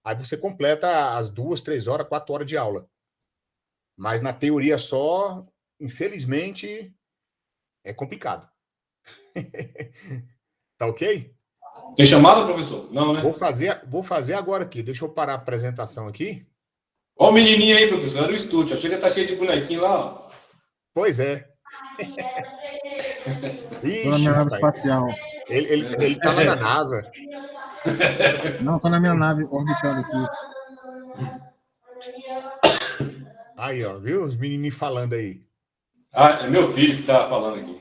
Aí você completa as 2, 3 horas, 4 horas de aula. Mas na teoria só, infelizmente, é complicado. Tá ok? Tem chamada, professor? Não, né? Vou fazer agora aqui. Deixa eu parar a apresentação aqui. Olha o menininho aí, professor. Era o estúdio. Chega tá cheio de bonequinho lá, ó. Pois é. Tô na Ixi, minha nave rapaz. espacial. Ele tá lá na NASA. Não, tô na minha nave orbitando aqui. Aí, ó, viu? Os menininhos falando aí. Ah, é meu filho que tá falando aqui.